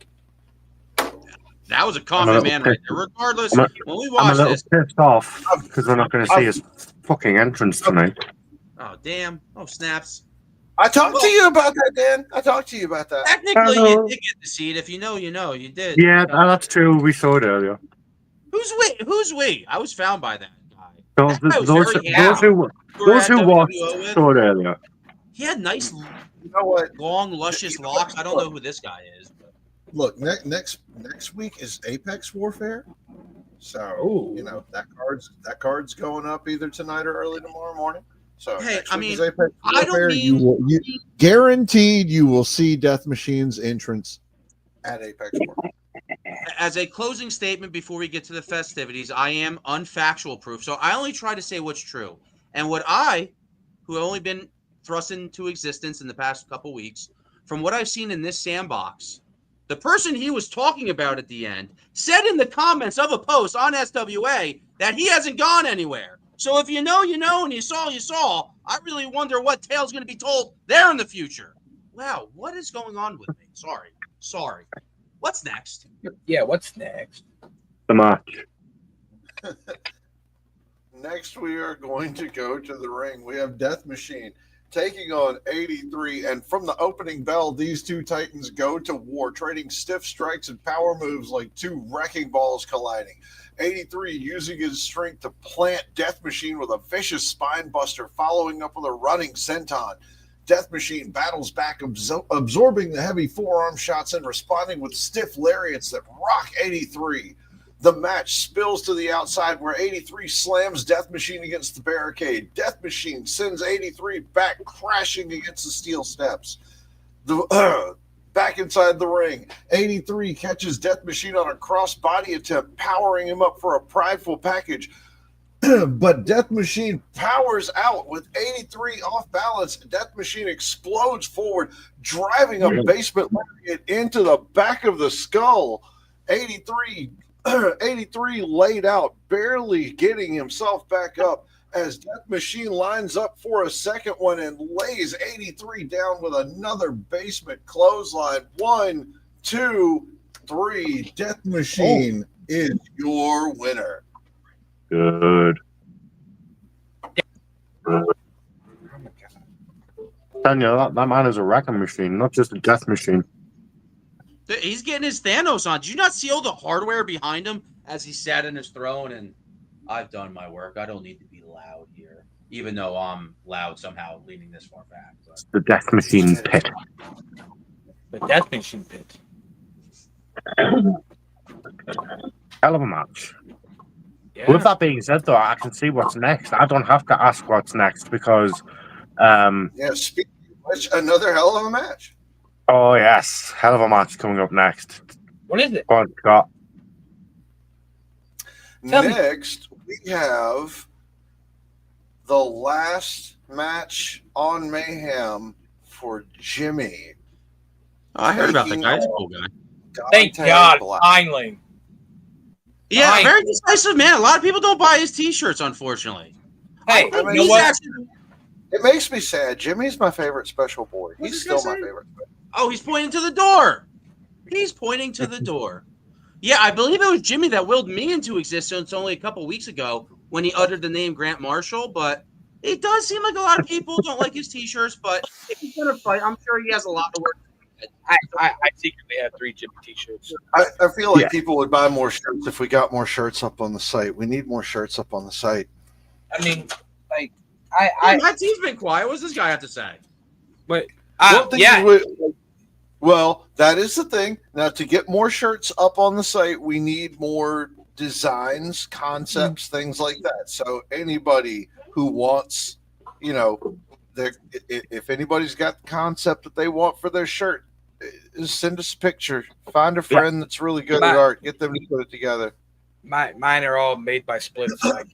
That was a confident man right there. Regardless, when we I'm a watched little this, pissed off because we're not going to see his fucking entrance tonight. oh damn, oh snaps. I talked to you about that, Dan. I talked to you about that. Technically, you did get to see it. If you know, you know. You did. Yeah, that's true. We saw it earlier. Who's we? I was found by that guy. So That guy was those very who watched WWO saw it earlier. He had nice, You know what? long, luscious locks. I don't know who this guy is. But. Look, next week is Apex Warfare, so you know that card's going up either tonight or early tomorrow morning. So Hey, next I week mean, is Apex I don't Warfare. mean Guaranteed you will see Death Machine's entrance. at Apex Warfare. as a closing statement before we get to the festivities, I am unfactual proof, so I only try to say what's true. And what who have only been thrust into existence in the past couple weeks, from what I've seen in this sandbox, the person he was talking about at the end said in the comments of a post on SWA that he hasn't gone anywhere. So if you know, you know, and you saw, you saw. I really wonder what tale's going to be told there in the future. Wow, what is going on with me? Sorry. What's next? Yeah, what's next? The match. Next, we are going to go to the ring. We have Death Machine taking on 83. And from the opening bell, these two titans go to war, trading stiff strikes and power moves like two wrecking balls colliding. 83 using his strength to plant Death Machine with a vicious spine buster, following up with a running senton. Death Machine battles back, absorbing the heavy forearm shots and responding with stiff lariats that rock 83. The match spills to the outside where 83 slams Death Machine against the barricade. Death Machine sends 83 back crashing against the steel steps. Back inside the ring, 83 catches Death Machine on a cross-body attempt, powering him up for a prideful package. But Death Machine powers out with 83 off balance. Death Machine explodes forward, driving a basement lariat into the back of the skull. 83 laid out, barely getting himself back up as Death Machine lines up for a second one and lays 83 down with another basement clothesline. 1, 2, 3. Death Machine is your winner. Good. Tanya, that man is a wrecking machine, not just a death machine. He's getting his Thanos on. Did you not see all the hardware behind him as he sat in his throne? And I've done my work. I don't need to be loud here. even though I'm loud somehow leaning this far back. But. The Death Machine Pit. The Death Machine Pit. Hell of a match. Yeah. With that being said, though, I can see what's next. I don't have to ask what's next because. Speaking of which, another hell of a match. Oh, yes. Hell of a match coming up next. What is it? Go on, Scott. Next, we have the last match on Mayhem for Jimmy. I heard about that guy. He's a cool guy. Thank Dante God, Black. finally. Yeah, very decisive man. A lot of people don't buy his T-shirts, unfortunately. Hey, I mean, you know what? It makes me sad. Jimmy's my favorite special boy. He's still my favorite. Oh, he's pointing to the door. He's pointing to the door. Yeah, I believe it was Jimmy that willed me into existence only a couple weeks ago when he uttered the name Grant Marshall. But it does seem like a lot of people don't like his T-shirts. But if he's gonna fight, I'm sure he has a lot to work. I secretly have 3 Jimmy T-shirts. I feel like people would buy more shirts if we got more shirts up on the site. We need more shirts up on the site. I mean, like, my team's been quiet. What does this guy have to say? But well, that is the thing. Now, to get more shirts up on the site, we need more designs, concepts, things like that. So anybody who wants, if anybody's got the concept that they want for their shirt, send us a picture. Find a friend that's really good at art. Get them to put it together. Mine are all made by Split. Like,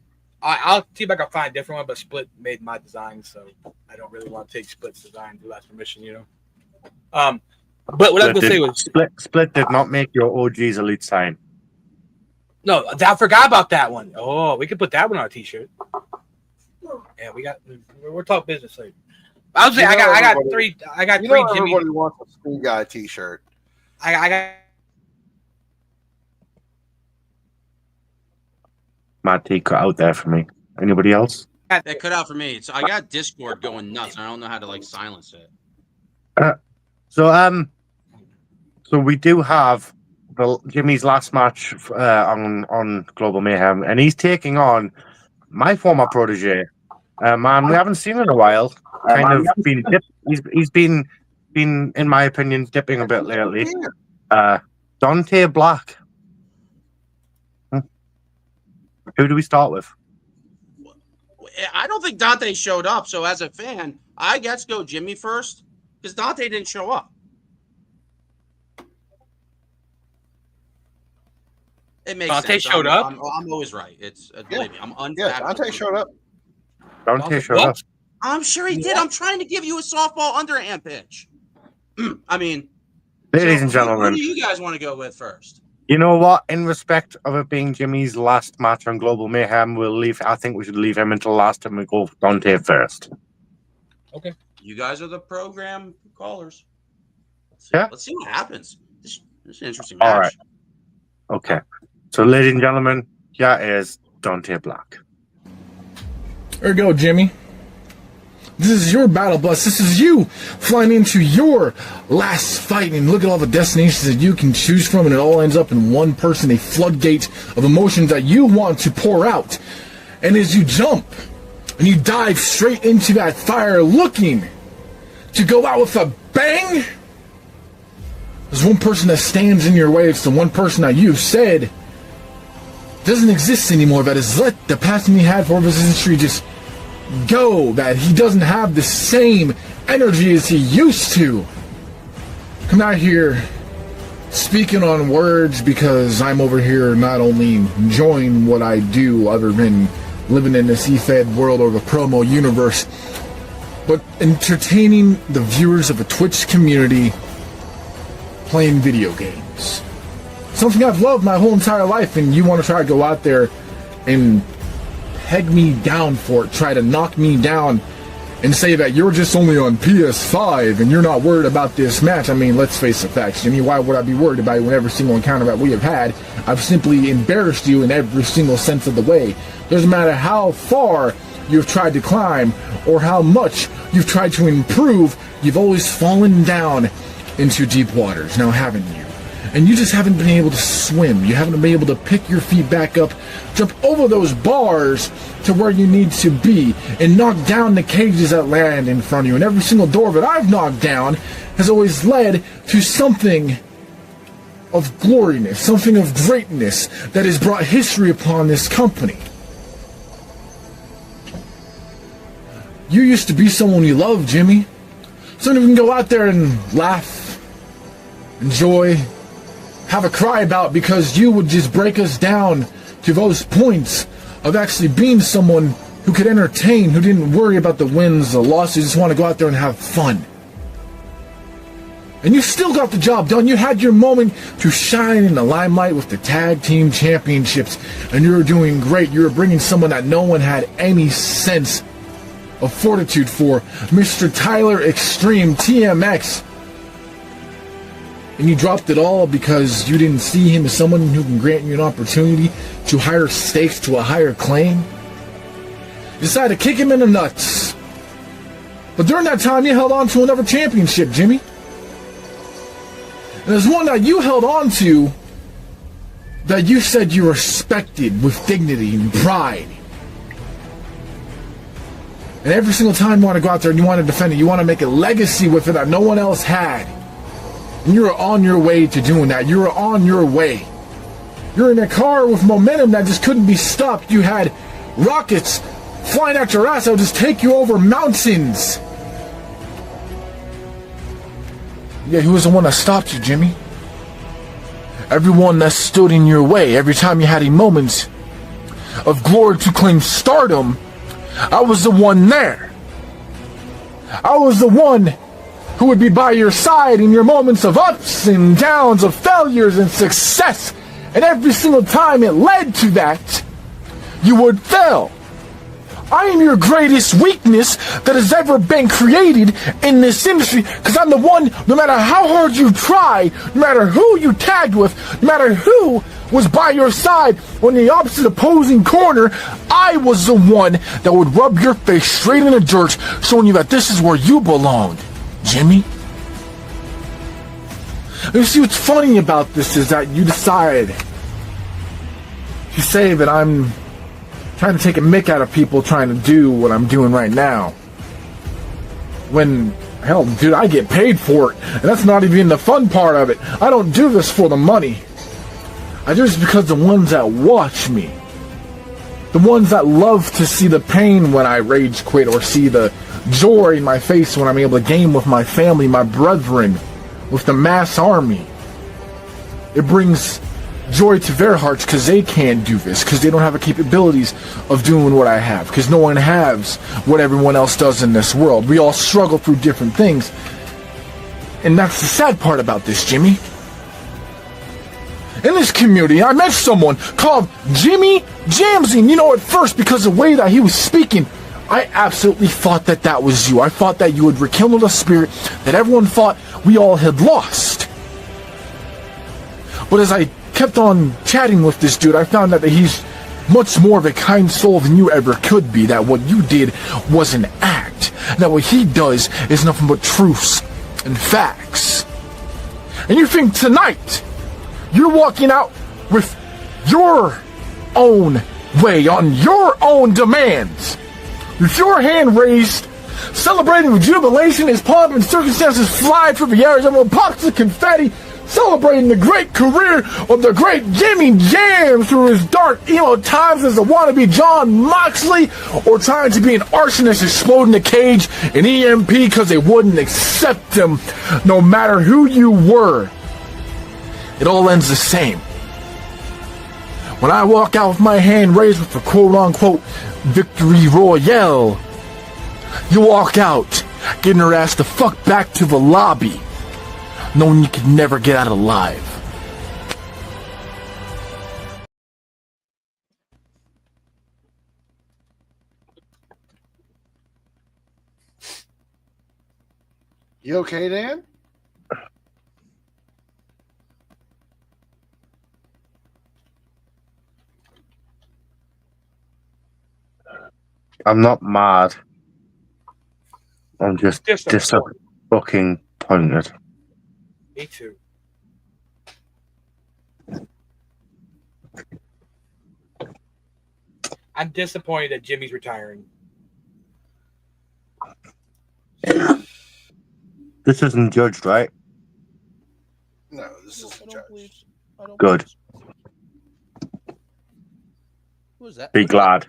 I'll see if I can find a different one, but Split made my design, so I don't really want to take Split's design to ask permission, But what I was going to say was... Split did not make your OG's Elite sign. No, I forgot about that one. Oh, we could put that one on a T-shirt. Yeah, we're talking business later. I was saying, I got 3 Jimmy. Everybody wants a SME Guy T-shirt. I got... Matt T cut out there for me. Anybody else? That cut out for me. So I got Discord going nuts. I don't know how to silence it. So we do have Jimmy's last match on Global Mayhem, and he's taking on my former protege, man we haven't seen in a while. He's been in my opinion dipping a bit lately. Dante Black. Who do we start with? I don't think Dante showed up, so as a fan, I guess go Jimmy first because Dante didn't show up. It makes Dante sense. showed up? I'm always right. It's believe me, I'm unfair. Yeah, Dante showed up. Dante showed up. I'm sure he did. I'm trying to give you a softball underhand pitch. I mean, ladies and gentlemen, who do you guys want to go with first? You know what? In respect of it being Jimmy's last match on Global Mayhem, I think we should leave him until last and we go for Dante first. Okay. You guys are the program callers. Let's see what happens. This is an interesting match. All right. Okay. So, ladies and gentlemen, here is Dante Black. There you go, Jimmy. This is your battle bus. This is you flying into your last fight, and look at all the destinations that you can choose from, and it all ends up in one person, a floodgate of emotions that you want to pour out. And as you jump and you dive straight into that fire looking to go out with a bang, there's one person that stands in your way. It's the one person that you've said doesn't exist anymore, that has let the passion he had for his industry just go, that he doesn't have the same energy as he used to. I'm not here speaking on words because I'm over here not only enjoying what I do other than living in this E-Fed world or the promo universe, but entertaining the viewers of a Twitch community playing video games. Something I've loved my whole entire life, and you want to try to go out there and peg me down for it, try to knock me down and say that you're just only on PS5 and you're not worried about this match. I mean, let's face the facts, Jimmy. Why would I be worried about it when every single encounter that we have had, I've simply embarrassed you in every single sense of the way. Doesn't matter how far you've tried to climb or how much you've tried to improve, you've always fallen down into deep waters, now haven't you? and you just haven't been able to swim. You haven't been able to pick your feet back up, jump over those bars to where you need to be, and knock down the cages that land in front of you. And every single door that I've knocked down has always led to something of gloriness, something of greatness that has brought history upon this company. You used to be someone you loved, Jimmy. Someone who can go out there and laugh, enjoy, have a cry about, because you would just break us down to those points of actually being someone who could entertain, who didn't worry about the wins, the losses, just want to go out there and have fun. And you still got the job done. You had your moment to shine in the limelight with the tag team championships, and you were doing great. You were bringing someone that no one had any sense of fortitude for, Mr. Tyler Extreme TMX. And you dropped it all because you didn't see him as someone who can grant you an opportunity to higher stakes, to a higher claim. You decided to kick him in the nuts. But during that time, you held on to another championship, Jimmy. And there's one that you held on to that you said you respected with dignity and pride. And every single time you want to go out there and you want to defend it, you want to make a legacy with it that no one else had. And you were on your way to doing that. You were on your way. You're in a car with momentum that just couldn't be stopped. You had rockets flying at your ass that would just take you over mountains. Yeah, who was the one that stopped you, Jimmy? Everyone that stood in your way, every time you had a moment of glory to claim stardom, I was the one there. I was the one who would be by your side in your moments of ups and downs, of failures and success. And every single time it led to that, you would fail. I am your greatest weakness that has ever been created in this industry, because I'm the one, no matter how hard you try, no matter who you tagged with, no matter who was by your side on the opposite opposing corner, I was the one that would rub your face straight in the dirt, showing you that this is where you belonged, Jimmy. And you see, what's funny about this is that you decide to say that I'm trying to take a mick out of people trying to do what I'm doing right now. When, hell, dude, I get paid for it. And that's not even the fun part of it. I don't do this for the money. I do this because the ones that watch me, the ones that love to see the pain when I rage quit, or see the joy in my face when I'm able to game with my family, my brethren, with the mass army. It brings joy to their hearts because they can't do this, because they don't have the capabilities of doing what I have, because no one has what everyone else does in this world. We all struggle through different things, and that's the sad part about this, Jimmy. In this community, I met someone called Jimmy Jamsey, and at first, because of the way that he was speaking, I absolutely thought that that was you. I thought that you had rekindled a spirit that everyone thought we all had lost. But as I kept on chatting with this dude, I found out that he's much more of a kind soul than you ever could be, that what you did was an act, that what he does is nothing but truths and facts. And you think tonight you're walking out with your own way, on your own demands, with your hand raised, celebrating with jubilation as pomp and circumstances fly through the air, everyone pops the confetti, celebrating the great career of the great Jimmy Jams through his dark emo times as a wannabe John Moxley, or trying to be an arsonist exploding the cage in EMP because they wouldn't accept him no matter who you were. It all ends the same. When I walk out with my hand raised with the quote-unquote victory royale, you walk out getting her ass the fuck back to the lobby, knowing you could never get out alive. You okay, Dan? I'm not mad. I'm just disappointed. Me too. I'm disappointed that Jimmy's retiring. This isn't judged, right? No, this isn't judged. Good. What is that? Be glad.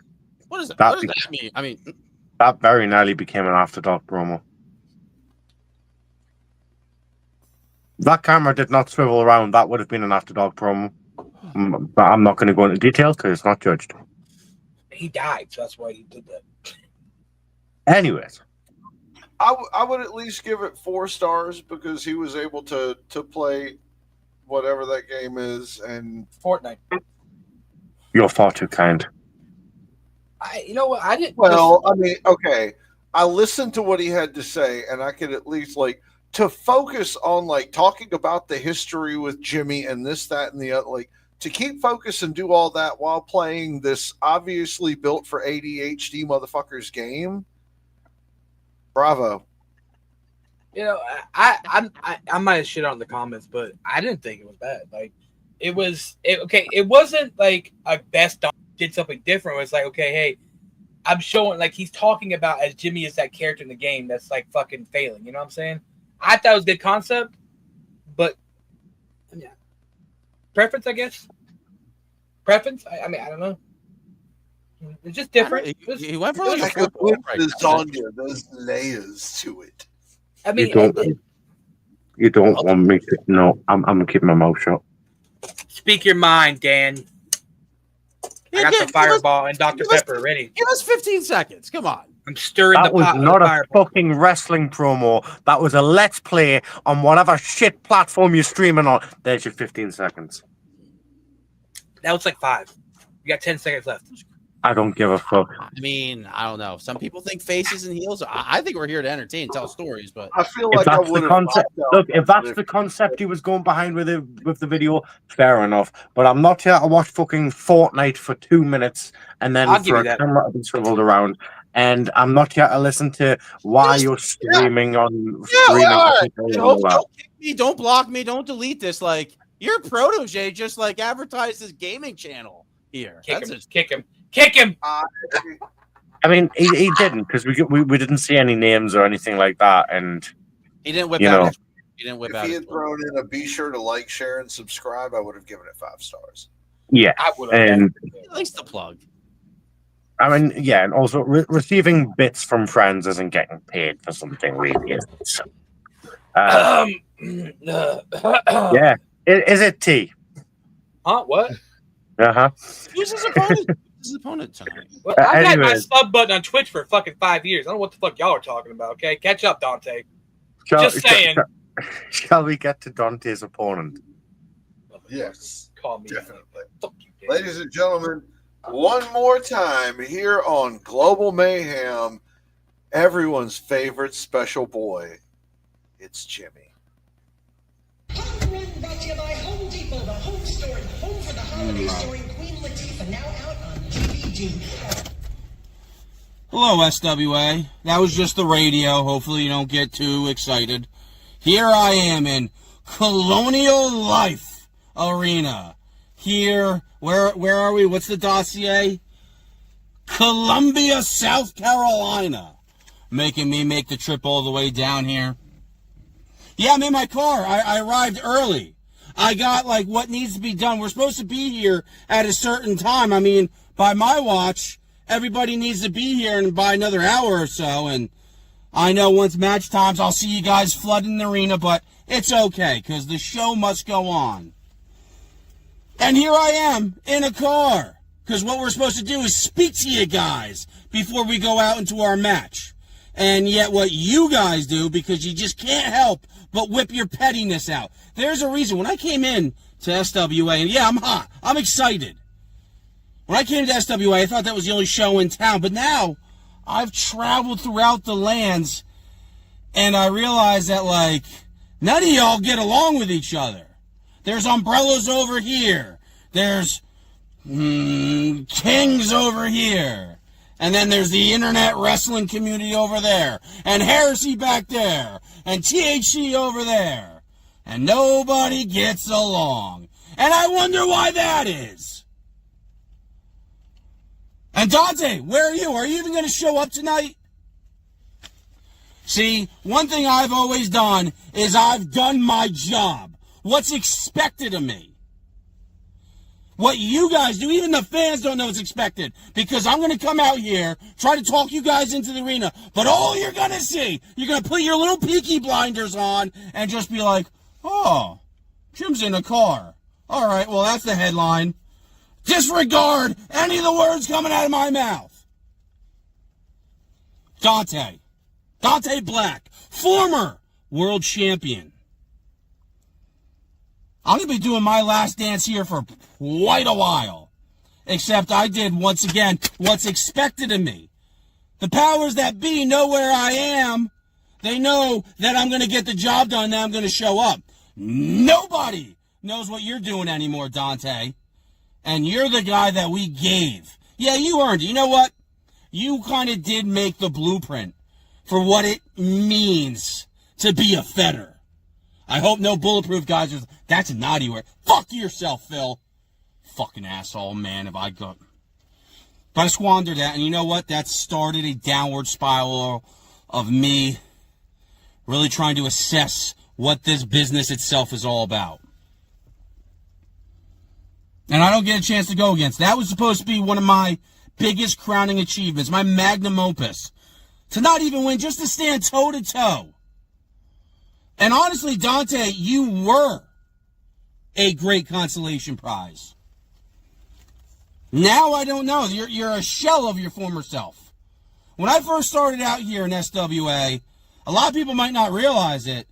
What does That that mean? I mean, That very nearly became an After Dark promo. That camera did not swivel around. That would have been an After Dark promo. But I'm not going to go into details because it's not judged. He died, so that's why he did that. Anyways. I would at least give it 4 stars because he was able to play whatever that game is and Fortnite. You're far too kind. You know what? I didn't. Well, I mean, okay. I listened to what he had to say, and I could at least to focus on talking about the history with Jimmy and this, that, and the other. To keep focus and do all that while playing this obviously built for ADHD motherfuckers game. Bravo. You know, I might have shit on the comments, but I didn't think it was bad. It wasn't like a best dog did something different. It was like, okay, hey, I'm showing he's talking about as Jimmy is that character in the game that's fucking failing. You know what I'm saying? I thought it was a good concept, but yeah, preference, I guess. Preference? I mean, I don't know. It's just different. He went for a good lasagna. There's layers to it. I mean, you don't want me to. No, I'm gonna keep my mouth shut. Speak your mind, Dan. I got the fireball and Dr. Pepper ready. Give us 15 seconds. Come on. I'm stirring the pot. That was not a fucking wrestling promo. That was a let's play on whatever shit platform you're streaming on. There's your 15 seconds. That was 5. You got 10 seconds left. I don't give a fuck. I mean, I don't know. Some people think faces and heels. I think we're here to entertain and tell stories, but I feel if like I that's would the have. concept. Look, if that's the concept he was going behind with the video, fair enough. But I'm not here to watch fucking Fortnite for 2 minutes and then for a camera to be swiveled around. And I'm not here to listen to why you're streaming on streaming. Don't kick me, don't block me, don't delete this. Your protege just advertised his gaming channel here. Kick him. Kick him. I mean, he didn't because we didn't see any names or anything like that, and he didn't whip out. He didn't whip out. If he had thrown in a be sure to like, share, and subscribe, I would have given it 5 stars. Yeah, and he likes the plug. I mean, yeah, and also receiving bits from friends isn't getting paid for something, really. So, yeah, is it T? Huh? What? Who's his opponent? His opponent tonight. Well, I've had my sub button on Twitch for fucking 5 years. I don't know what the fuck y'all are talking about. Okay, catch up, Dante. Just saying. Shall we get to Dante's opponent? Yes, call me definitely. Ladies and gentlemen, one more time here on Global Mayhem, everyone's favorite special boy. It's Jimmy. Brought to you by Home Depot, the home store, home for the holiday story, Queen Latifah, now out on DVD. Hello, SWA. That was just the radio. Hopefully you don't get too excited. Here I am in Colonial Life Arena. Here, where are we? What's the dossier? Columbia, South Carolina. Making me make the trip all the way down here. Yeah, I'm in my car. I arrived early. I got what needs to be done. We're supposed to be here at a certain time. I mean, by my watch, everybody needs to be here in by another hour or so. And I know once match times, I'll see you guys flooding the arena, but it's okay because the show must go on. And here I am in a car because what we're supposed to do is speak to you guys before we go out into our match. And yet what you guys do, because you just can't help but whip your pettiness out. There's a reason. When I came in to SWA, and yeah, I'm hot. I'm excited. When I came to SWA, I thought that was the only show in town. But now, I've traveled throughout the lands, and I realize that, none of y'all get along with each other. There's umbrellas over here. There's kings over here. And then there's the internet wrestling community over there. And heresy back there. And THC over there. And nobody gets along. And I wonder why that is. And Dante, where are you? Are you even going to show up tonight? See, one thing I've always done is I've done my job. What's expected of me? What you guys do, even the fans don't know what's expected, because I'm going to come out here, try to talk you guys into the arena, but all you're going to see, you're going to put your little peaky blinders on and just be like, oh, Jim's in a car. All right, well, that's the headline. Disregard any of the words coming out of my mouth. Dante Black, former world champion. I'm going to be doing my last dance here for quite a while. Except I did, once again, what's expected of me. The powers that be know where I am. They know that I'm going to get the job done and I'm going to show up. Nobody knows what you're doing anymore, Dante. And you're the guy that we gave. Yeah, you earned it. You know what? You kind of did make the blueprint for what it means to be a fetter. I hope no bulletproof guys are... That's a naughty word. Fuck yourself, Phil. Fucking asshole, man, if I go... But I squandered that, and you know what? That started a downward spiral of me really trying to assess what this business itself is all about. And I don't get a chance to go against. That was supposed to be one of my biggest crowning achievements, my magnum opus. To not even win, just to stand toe-to-toe. And honestly, Dante, you were a great consolation prize. Now I don't know. You're a shell of your former self. When I first started out here in SWA, a lot of people might not realize it.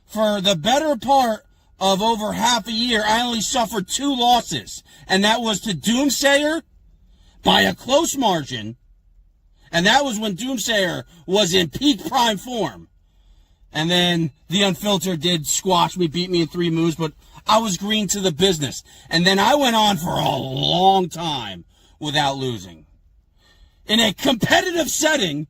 For the better part of over half a year, I only suffered 2 losses. And that was to Doomsayer by a close margin. And that was when Doomsayer was in peak prime form. And then the Unfiltered did squash me, beat me in 3 moves, but I was green to the business. And then I went on for a long time without losing. In a competitive setting,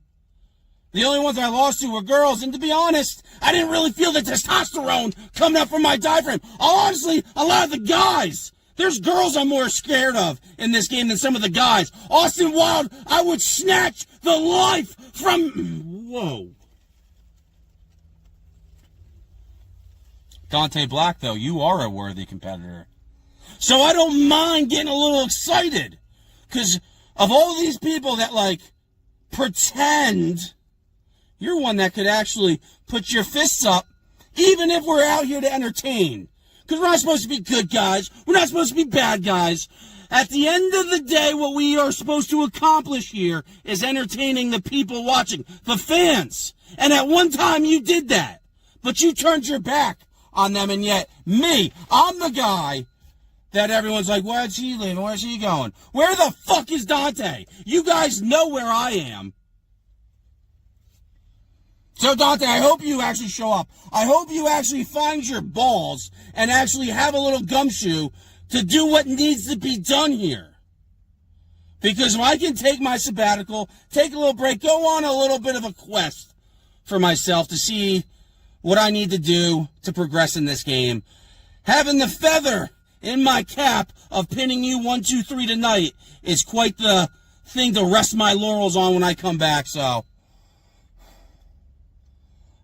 the only ones I lost to were girls, and to be honest, I didn't really feel the testosterone coming up from my diaphragm. Honestly, a lot of the guys, there's girls I'm more scared of in this game than some of the guys. Austin Wilde, I would snatch the life from... Whoa. Dante Black, though, you are a worthy competitor. So I don't mind getting a little excited. Because of all these people that, like, pretend, you're one that could actually put your fists up, even if we're out here to entertain. Because we're not supposed to be good guys. We're not supposed to be bad guys. At the end of the day, what we are supposed to accomplish here is entertaining the people watching, the fans. And at one time, you did that. But you turned your back on them, and yet me, I'm the guy that everyone's like, where's he leaving? Where's he going? Where the fuck is Dante? You guys know where I am. So Dante, I hope you actually show up. I hope you actually find your balls and actually have a little gumshoe to do what needs to be done here. Because if I can take my sabbatical, take a little break, go on a little bit of a quest for myself to see what I need to do to progress in this game. Having the feather in my cap of pinning you 1, 2, 3 tonight is quite the thing to rest my laurels on when I come back, so.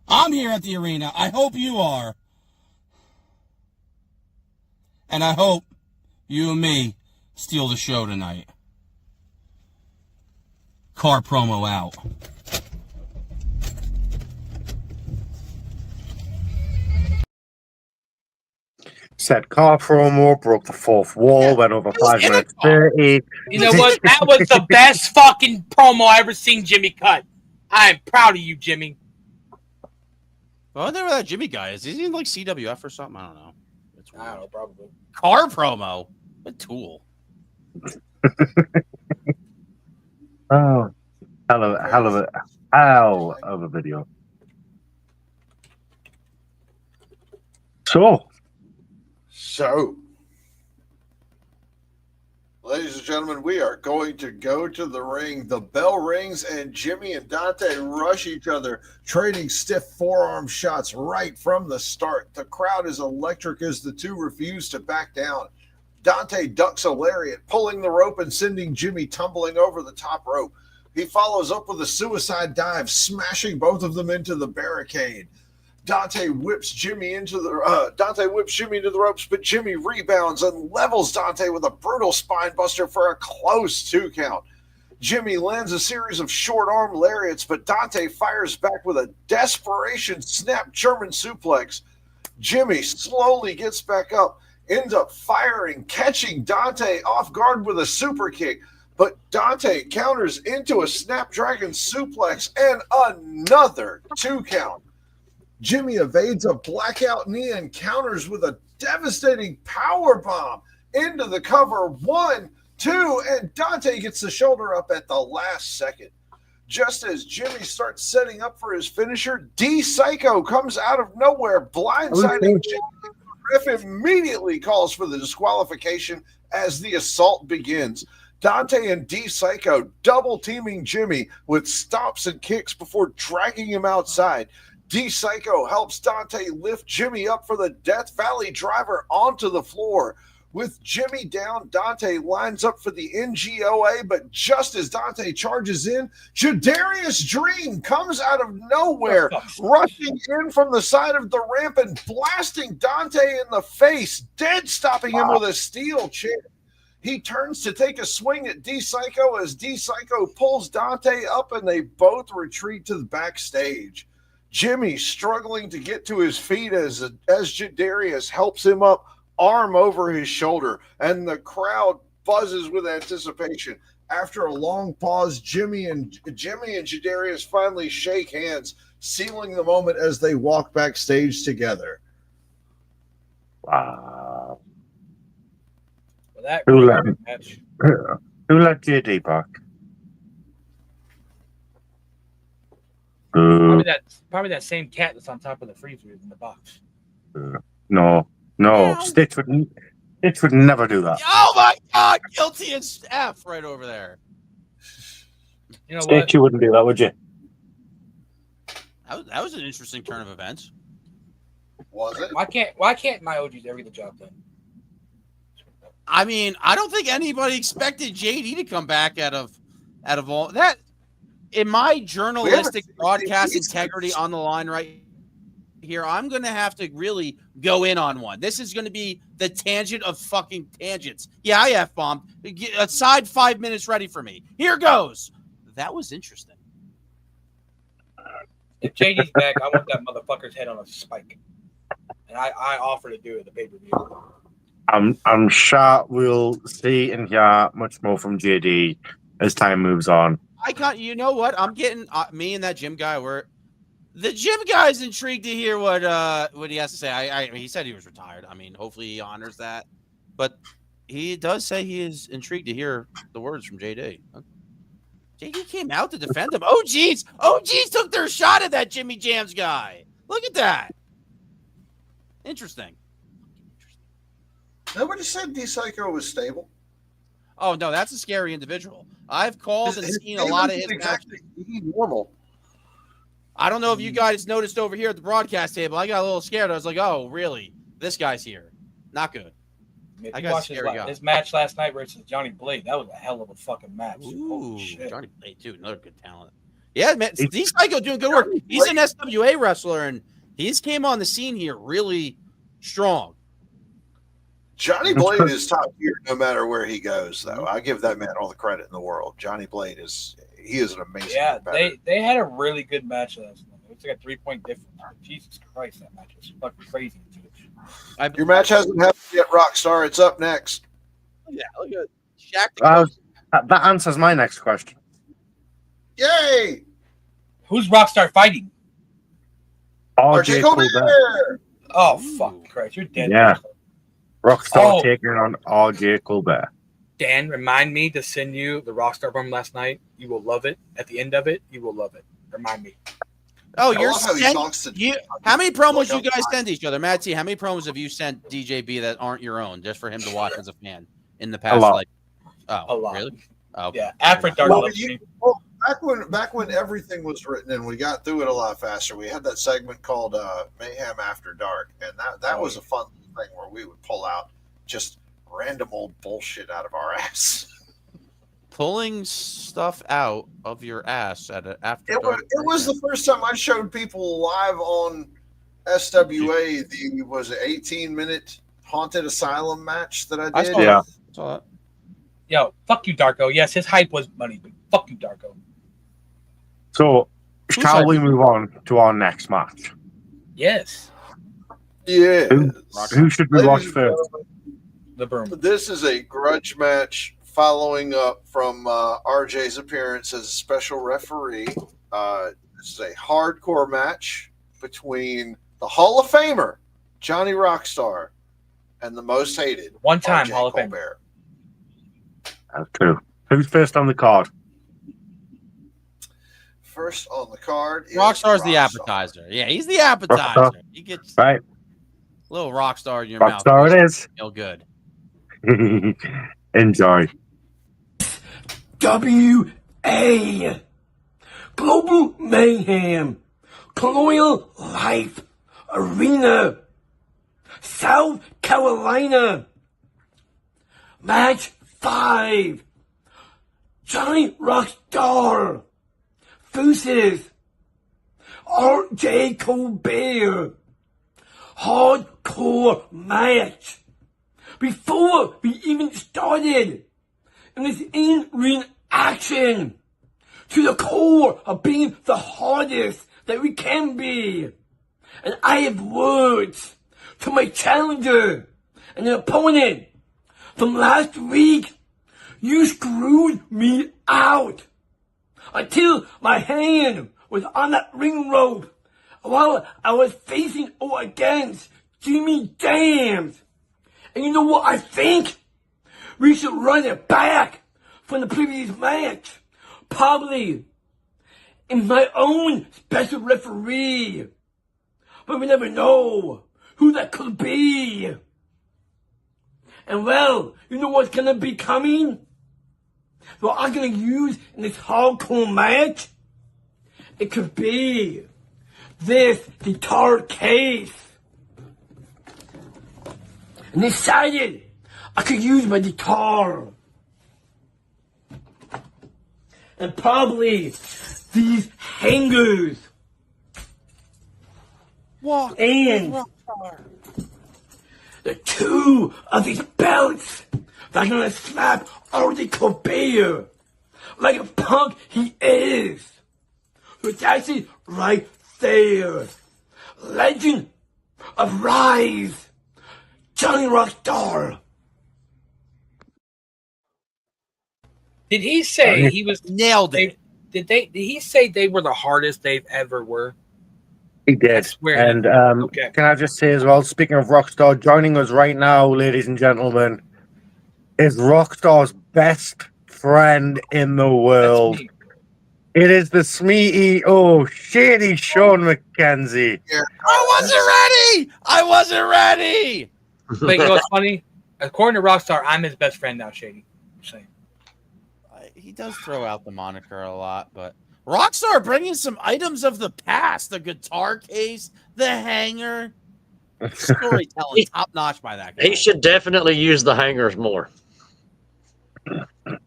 I'm here at the arena. I hope you are. And I hope you and me steal the show tonight. Car promo out. Said car promo, broke the 4th wall, went over 5 minutes 30. You know what? That was the best fucking promo I ever seen Jimmy cut. I am proud of you, Jimmy. I wonder where that Jimmy guy is. Is he in like CWF or something? I don't know. It's weird. I don't know, probably. Car promo. A tool. Oh, hell of a video. So, ladies and gentlemen, we are going to go to the ring. The bell rings, and Jimmy and Dante rush each other, trading stiff forearm shots right from the start. The crowd is electric as the two refuse to back down. Dante ducks a lariat, pulling the rope and sending Jimmy tumbling over the top rope. He follows up with a suicide dive, smashing both of them into the barricade. Dante whips Jimmy into the ropes, but Jimmy rebounds and levels Dante with a brutal spine buster for a close 2 count. Jimmy lands a series of short arm lariats, but Dante fires back with a desperation snap German suplex. Jimmy slowly gets back up, ends up firing, catching Dante off guard with a super kick, but Dante counters into a Snapdragon suplex and another 2 count. Jimmy evades a blackout knee and counters with a devastating power bomb into the cover. 1, 2, and Dante gets the shoulder up at the last second. Just as Jimmy starts setting up for his finisher, D-Psycho comes out of nowhere, blindsiding Jimmy. The ref immediately calls for the disqualification as the assault begins. Dante and D-Psycho double teaming Jimmy with stops and kicks before dragging him outside. D-Psycho helps Dante lift Jimmy up for the Death Valley driver onto the floor. With Jimmy down, Dante lines up for the NGOA, but just as Dante charges in, Jadarius Dream comes out of nowhere, rushing in from the side of the ramp and blasting Dante in the face, dead stopping him with a steel chair. He turns to take a swing at D-Psycho as D-Psycho pulls Dante up and they both retreat to the backstage. Jimmy struggling to get to his feet as Jadarius helps him up, arm over his shoulder, and the crowd buzzes with anticipation. After a long pause, Jimmy and Jadarius finally shake hands, sealing the moment as they walk backstage together. Wow. Well, that Who really let good match. Who let JD back? Boo. Probably that same cat that's on top of the freezer in the box. No, Stitch would never do that. Oh my God, guilty as F right over there. You know Stitch, what? you wouldn't do that, would you? That was an interesting turn of events. Was it? Why can't my OGs ever get the job done? I mean, I don't think anybody expected JD to come back out of all that. In my journalistic broadcast integrity on the line right here, I'm going to have to really go in on one. This is going to be the tangent of fucking tangents. Yeah, I F-bombed. Aside 5 minutes ready for me. Here goes. That was interesting. If JD's back, I want that motherfucker's head on a spike. And I offer to do it at the pay-per-view. I'm sure we'll see and hear much more from JD as time moves on. You know what? I'm getting me and that gym guy. The gym guy's intrigued to hear what he has to say. He said he was retired. I mean, hopefully he honors that. But he does say he is intrigued to hear the words from JD. JD came out to defend him. OGs took their shot at that Jimmy Jams guy. Look at that. Interesting. Nobody said D-Psycho was stable. Oh, no, that's a scary individual. I've called and seen a lot of his matches. Normal. I don't know if you guys noticed over here at the broadcast table. I got a little scared. I was like, oh, really? This guy's here. Not good. I got a scary guy. His match last night versus Johnny Blade. That was a hell of a fucking match. Ooh, Johnny Blade, too. Another good talent. Yeah, man. D-Psycho doing good work. He's an SWA wrestler, and he's came on the scene here really strong. Johnny Blade is top tier no matter where he goes, though. I give that man all the credit in the world. Johnny Blade is an amazing competitor. they had a really good match last night. It's like a 3-point difference. Jesus Christ, that match was fucking crazy. Your match hasn't happened yet, Rockstar. It's up next. Yeah, look at Shaq. That answers my next question. Yay! Who's Rockstar fighting? RJ Colbert. Oh, fuck Christ. You're dead. Yeah. Rockstar taking on RJ Colbert. Dan, remind me to send you the Rockstar from last night. You will love it. At the end of it, you will love it. Remind me. Oh, how many promos you guys send each other? Matt T, how many promos have you sent DJB that aren't your own, just for him to watch as a fan in the past? A lot. A lot. Really? Oh, yeah. After Dark. Back when everything was written and we got through it a lot faster, we had that segment called Mayhem After Dark, and that was a fun thing where we would pull out just random old bullshit out of our ass. Pulling stuff out of your ass at after. It was the first time I showed people live on SWA the 18-minute Haunted Asylum match that I did. I saw that. Yo, fuck you, Darko. Yes, his hype was money, but fuck you, Darko. So, shall we move on to our next match? Yes. Yeah. Who should we watch first? The Broom. This is a grudge match following up from RJ's appearance as a special referee. This is a hardcore match between the Hall of Famer, Johnny Rockstar, and the most hated, one-time RJ Hall of Colbert. Famer. That's true. Who's first on the card? First on the card is Rockstar's the appetizer. Yeah, he's the appetizer. Rockstar. He gets right. a little Rockstar in your Rockstar mouth. it is. Feel good. Enjoy. SWA Global Mayhem Colonial Life Arena South Carolina Match 5 Johnny Rockstar versus RJ Colbert hardcore match. Before we even started in this in-ring action to the core of being the hardest that we can be. And I have words to my challenger and an opponent from last week. You screwed me out until my hand was on that ring rope while I was facing or against Jimmy Jams. And you know what I think? We should run it back from the previous match. Probably in my own special referee. But we never know who that could be. And well, you know what's gonna be coming? What I'm gonna use in this hardcore match? It could be this guitar case. And decided I could use my guitar. And probably these hangers. And the two of these belts that are gonna slap RJ Colbert like a punk he is. It's actually right there. Legend of Rise. Johnny Rockstar. Did he say he was nailed it? Did he say they were the hardest they've ever were? He did. And can I just say as well, speaking of Rockstar, joining us right now, ladies and gentlemen, is Rockstar's best friend in the world. It is the SME Shady Sean McKenzie. Yeah. I wasn't ready. But you know what's funny? According to Rockstar, I'm his best friend now, Shady. I'm saying. He does throw out the moniker a lot, but Rockstar bringing some items of the past: the guitar case, the hanger, storytelling top notch by that guy. He should definitely use the hangers more. The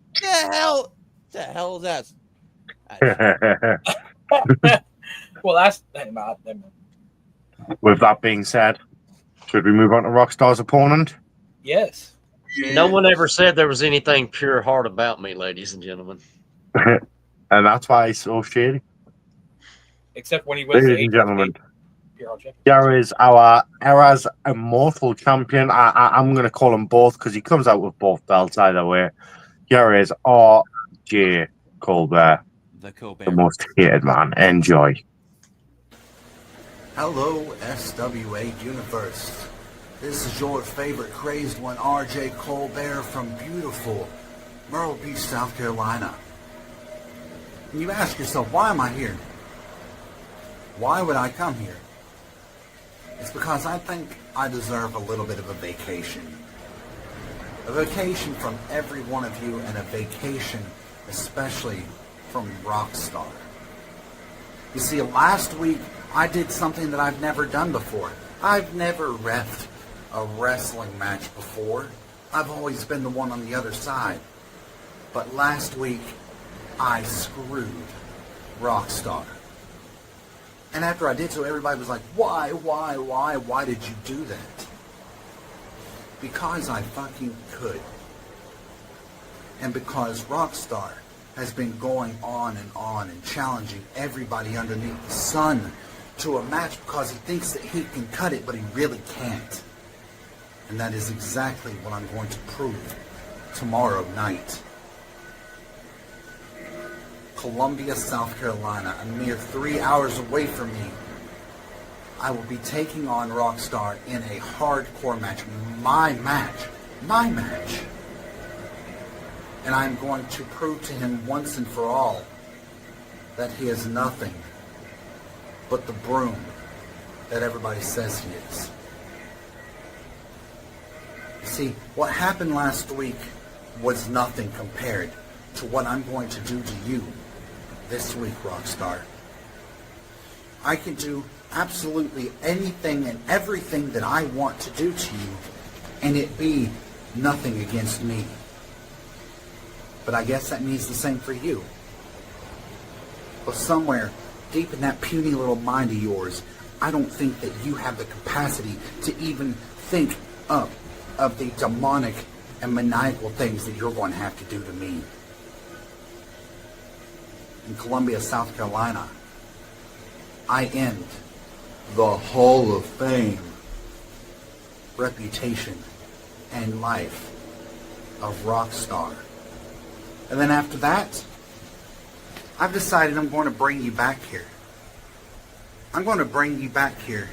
hell is that? Well, that's With that being said, should we move on to Rockstar's opponent? Yes. No one ever said there was anything pure heart about me, ladies and gentlemen. And that's why he's so shady. Except when he was ladies and gentlemen, here is our era's immortal champion. I'm going to call him both because he comes out with both belts either way. Here is RJ Colbert, the most hated man. Enjoy. Hello, SWA Universe. This is your favorite crazed one, RJ Colbert from beautiful Myrtle Beach, South Carolina. And you ask yourself, why am I here? Why would I come here? It's because I think I deserve a little bit of a vacation. A vacation from every one of you, and a vacation especially from Rockstar. You see, last week I did something that I've never done before. I've never reffed a wrestling match before, I've always been the one on the other side. But last week, I screwed Rockstar. And after I did so, everybody was like, why did you do that? Because I fucking could. And because Rockstar has been going on and challenging everybody underneath the sun to a match because he thinks that he can cut it, but he really can't. And that is exactly what I'm going to prove tomorrow night. Columbia, South Carolina, a mere 3 hours away from me. I will be taking on Rockstar in a hardcore match. My match. And I'm going to prove to him once and for all that he is nothing but the broom that everybody says he is. You see, what happened last week was nothing compared to what I'm going to do to you this week, Rockstar. I can do absolutely anything and everything that I want to do to you, and it be nothing against me. But I guess that means the same for you. But somewhere deep in that puny little mind of yours, I don't think that you have the capacity to even think of the demonic and maniacal things that you're going to have to do to me. In Columbia, South Carolina, I end the Hall of Fame reputation and life of Rockstar. And then after that, I've decided I'm going to bring you back here. I'm going to bring you back here.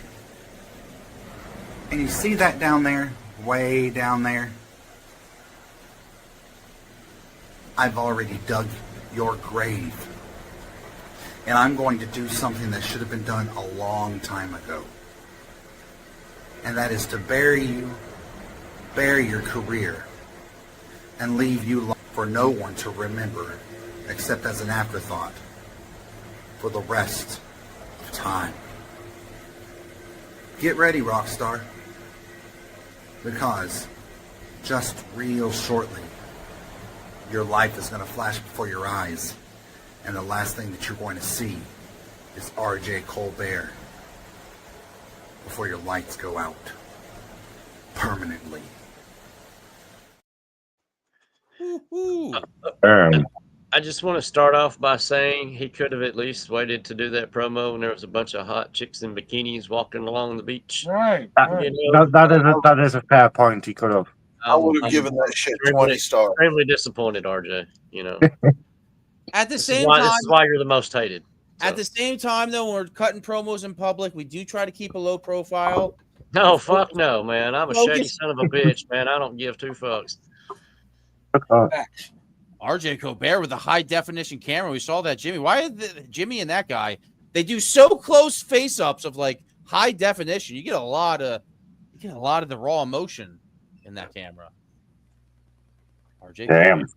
And you see that down there, way down there? I've already dug your grave. And I'm going to do something that should have been done a long time ago. And that is to bury you, bury your career, and leave you for no one to remember except as an afterthought for the rest of time. Get ready, Rockstar, because just real shortly, your life is going to flash before your eyes, and the last thing that you're going to see is RJ Colbert before your lights go out permanently. I just want to start off by saying he could have at least waited to do that promo when there was a bunch of hot chicks in bikinis walking along the beach. Right. That is a fair point. He could have. I would have given that shit 20 stars. Extremely disappointed, RJ. You know. At the This same is why, time, this is why you're the most hated. At the same time, though, when we're cutting promos in public, we do try to keep a low profile. No, fuck no, man. I'm a Focus. shady son of a bitch, man. I don't give two fucks. RJ Colbert with a high definition camera. We saw that, Jimmy. Why did Jimmy and that guy? They do so close face ups of like high definition. You get a lot of the raw emotion in that camera. RJ Colbert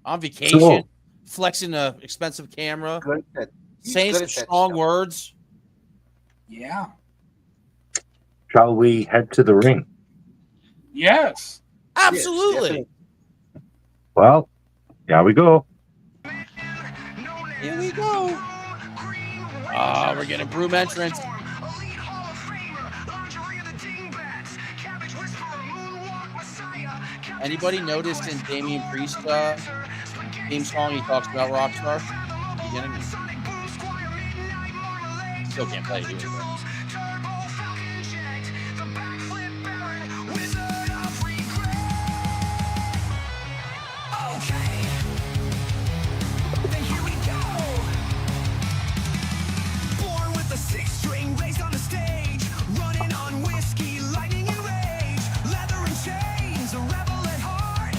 on vacation, flexing a expensive camera, saying some strong words. Yeah. Shall we head to the ring? Yes. Absolutely. Well, here we go. Here we go. Oh, we're getting a broom entrance. Anybody noticed in Damian Priest's theme song he talks about Rockstar? Beginning? Still can't play it either.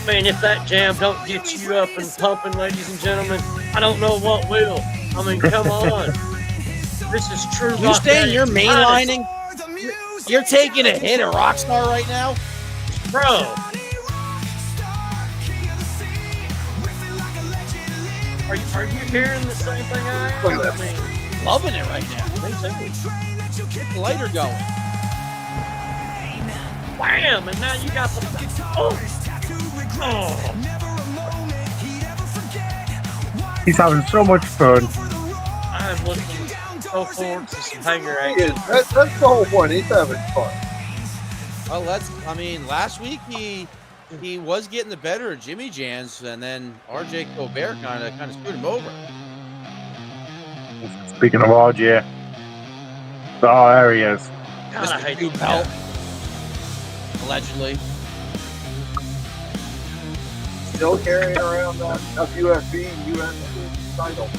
I mean, if that jam don't get you up and pumping, ladies and gentlemen, I don't know what will. I mean, come on. This is true. You saying you're mainlining? You're taking a hit at Rockstar right now? Bro. Are you hearing the same thing I am? I mean, loving it right now. Get the lighter going. Bam! And now you got the... Oh! He's having so much fun. I'm looking so forward to some hanger Yeah, action. that's the whole point. He's having fun. Well, last week he was getting the better of Jimmy Jans, and then RJ Colbert kind of screwed him over. Speaking of RJ, oh, there he is. God, I hate Mr. New that. Belt, allegedly. Still carrying around that WFB UFC title.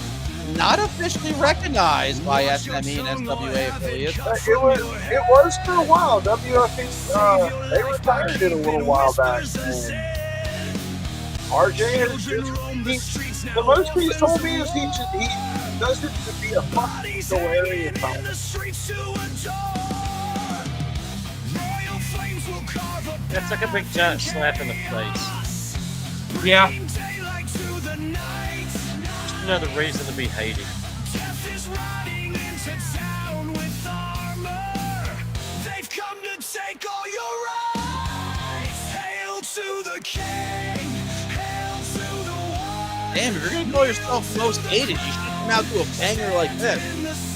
Not officially recognized by SME and SWA affiliates. It was for a while. WFB, they retired it a little while back. And RJ has the most he's told me is he does it to be a fucking hilarious time. That's like a big giant slap in the face. Yeah. Another reason to be hated. Damn, if you're gonna call yourself most hated, you should come out to a banger like this.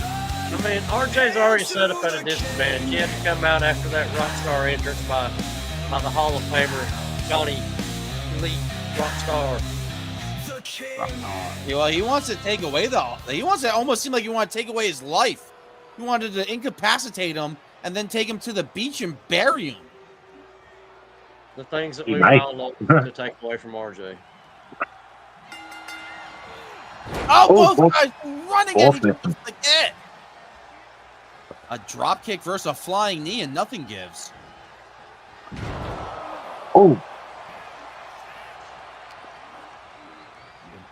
I mean, RJ's already set up at a disadvantage. He had to come out after that Rockstar entrance by the Hall of Famer Johnny Lee Rockstar. Well, he wants to take away he wants to almost seem like he want to take away his life. He wanted to incapacitate him and then take him to the beach and bury him. The things that He we might. all know to take away from RJ. Both both- guys running both at each other like that. A drop kick versus a flying knee and nothing gives. Oh,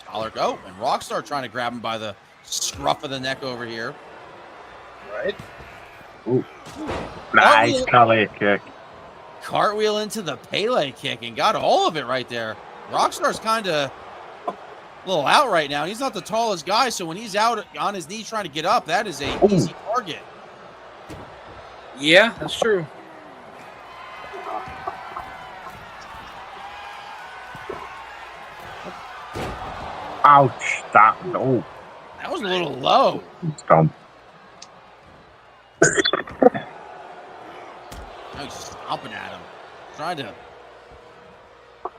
Collar go, and Rockstar trying to grab him by the scruff of the neck over here. Right? nice collar kick. Cartwheel into the Pele kick and got all of it right there. Rockstar's kind of a little out right now. He's not the tallest guy, so when he's out on his knees trying to get up, that is a easy target. Yeah, that's true. Ouch! That That was a little low. Stomp. Now he's stomping at him, trying to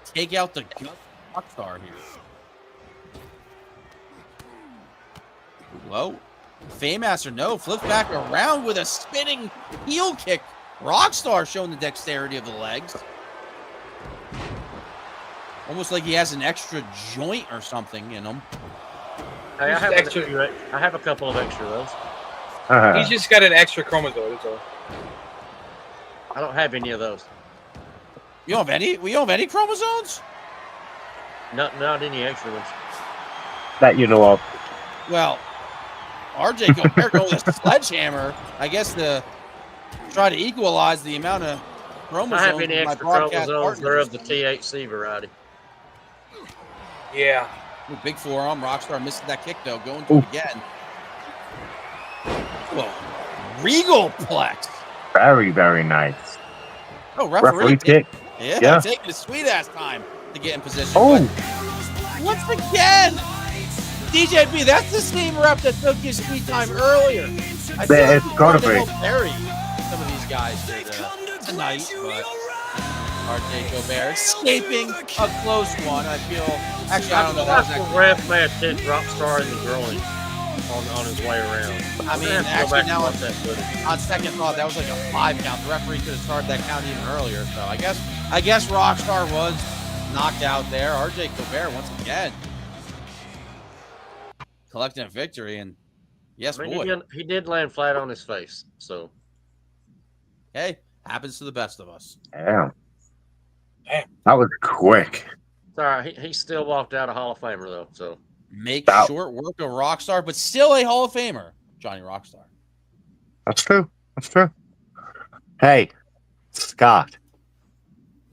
take out the gut Rockstar here. Low. Faymaster, no, flips back around with a spinning heel kick. Rockstar showing the dexterity of the legs. Almost like he has an extra joint or something in him. Hey, I have a couple of extra of those. He's just got an extra chromosome, that's all. I don't have any of those. You don't have any? We don't have any chromosomes? Not any extra ones. That you know of. Well, RJ Gobert going with a sledgehammer, I guess, to try to equalize the amount of I chromosomes. have any my extra broadcast chromosomes. They're partners. of the THC variety. Yeah. Ooh, big forearm. Rockstar missing that kick, though. Going to it again. Whoa. Regal plex. Very, very nice. Oh, Referee kick. kick. Yeah, taking a sweet-ass time to get in position. Oh. But once again, DJB, that's the same rep that took his sweet time earlier. I feel It's like gotta we're be. trying to help bury some of these guys did, tonight, but RJ Gobert escaping a close one. I feel, actually, I don't know. That was The actually, ref may have hit Rockstar in the groin on his way around. I mean, We're gonna have to go actually, back and now watch that footage. on second thought, that was like a 5 count. The referee could have started that count even earlier. So I guess Rockstar was knocked out there. RJ Gobert once again collecting a victory, and yes, I mean, boy, he did land flat on his face. So hey, happens to the best of us. Damn. That was quick. it's all right. He still walked out a Hall of Famer though. So Make short work of Rockstar, but still a Hall of Famer, Johnny Rockstar. That's true. That's true. Hey, Scott.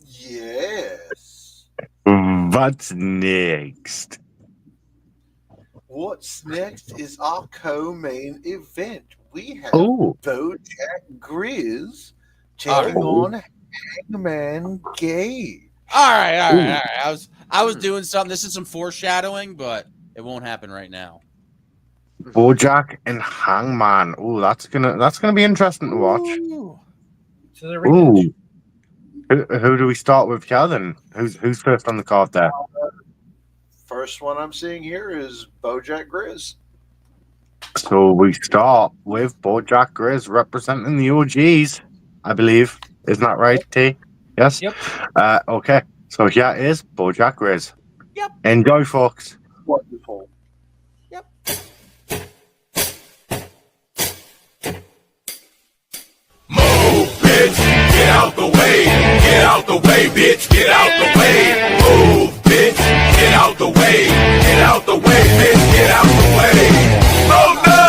Yes. What's next? What's next is our co-main event. We have Oh. Bojack Grizz taking on Hangman Gage. All right. I was doing something. This is some foreshadowing, but it won't happen right now. Bojack and Hangman. Ooh, that's gonna be interesting to watch. To the Ooh. Who do we start with here then? Who's first on the card there? First one I'm seeing here is Bojack Grizz. So we start with Bojack Grizz representing the OGs, I believe. Isn't that right, T? Yes? Yep. Okay. So here is Bojack Grizz. Yep. Enjoy, folks. Wonderful. Yep. Move, bitch, get out the way. Get out the way, bitch, get out the way. Move, bitch, get out the way. Get out the way, bitch, get out the way. Oh no,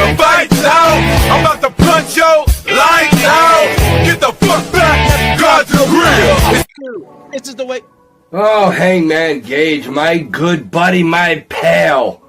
the fight's out. I'm about to punch your lights out. Get the fuck back, God's grill. This is the way. Oh, Hangman Gage, my good buddy, my pal.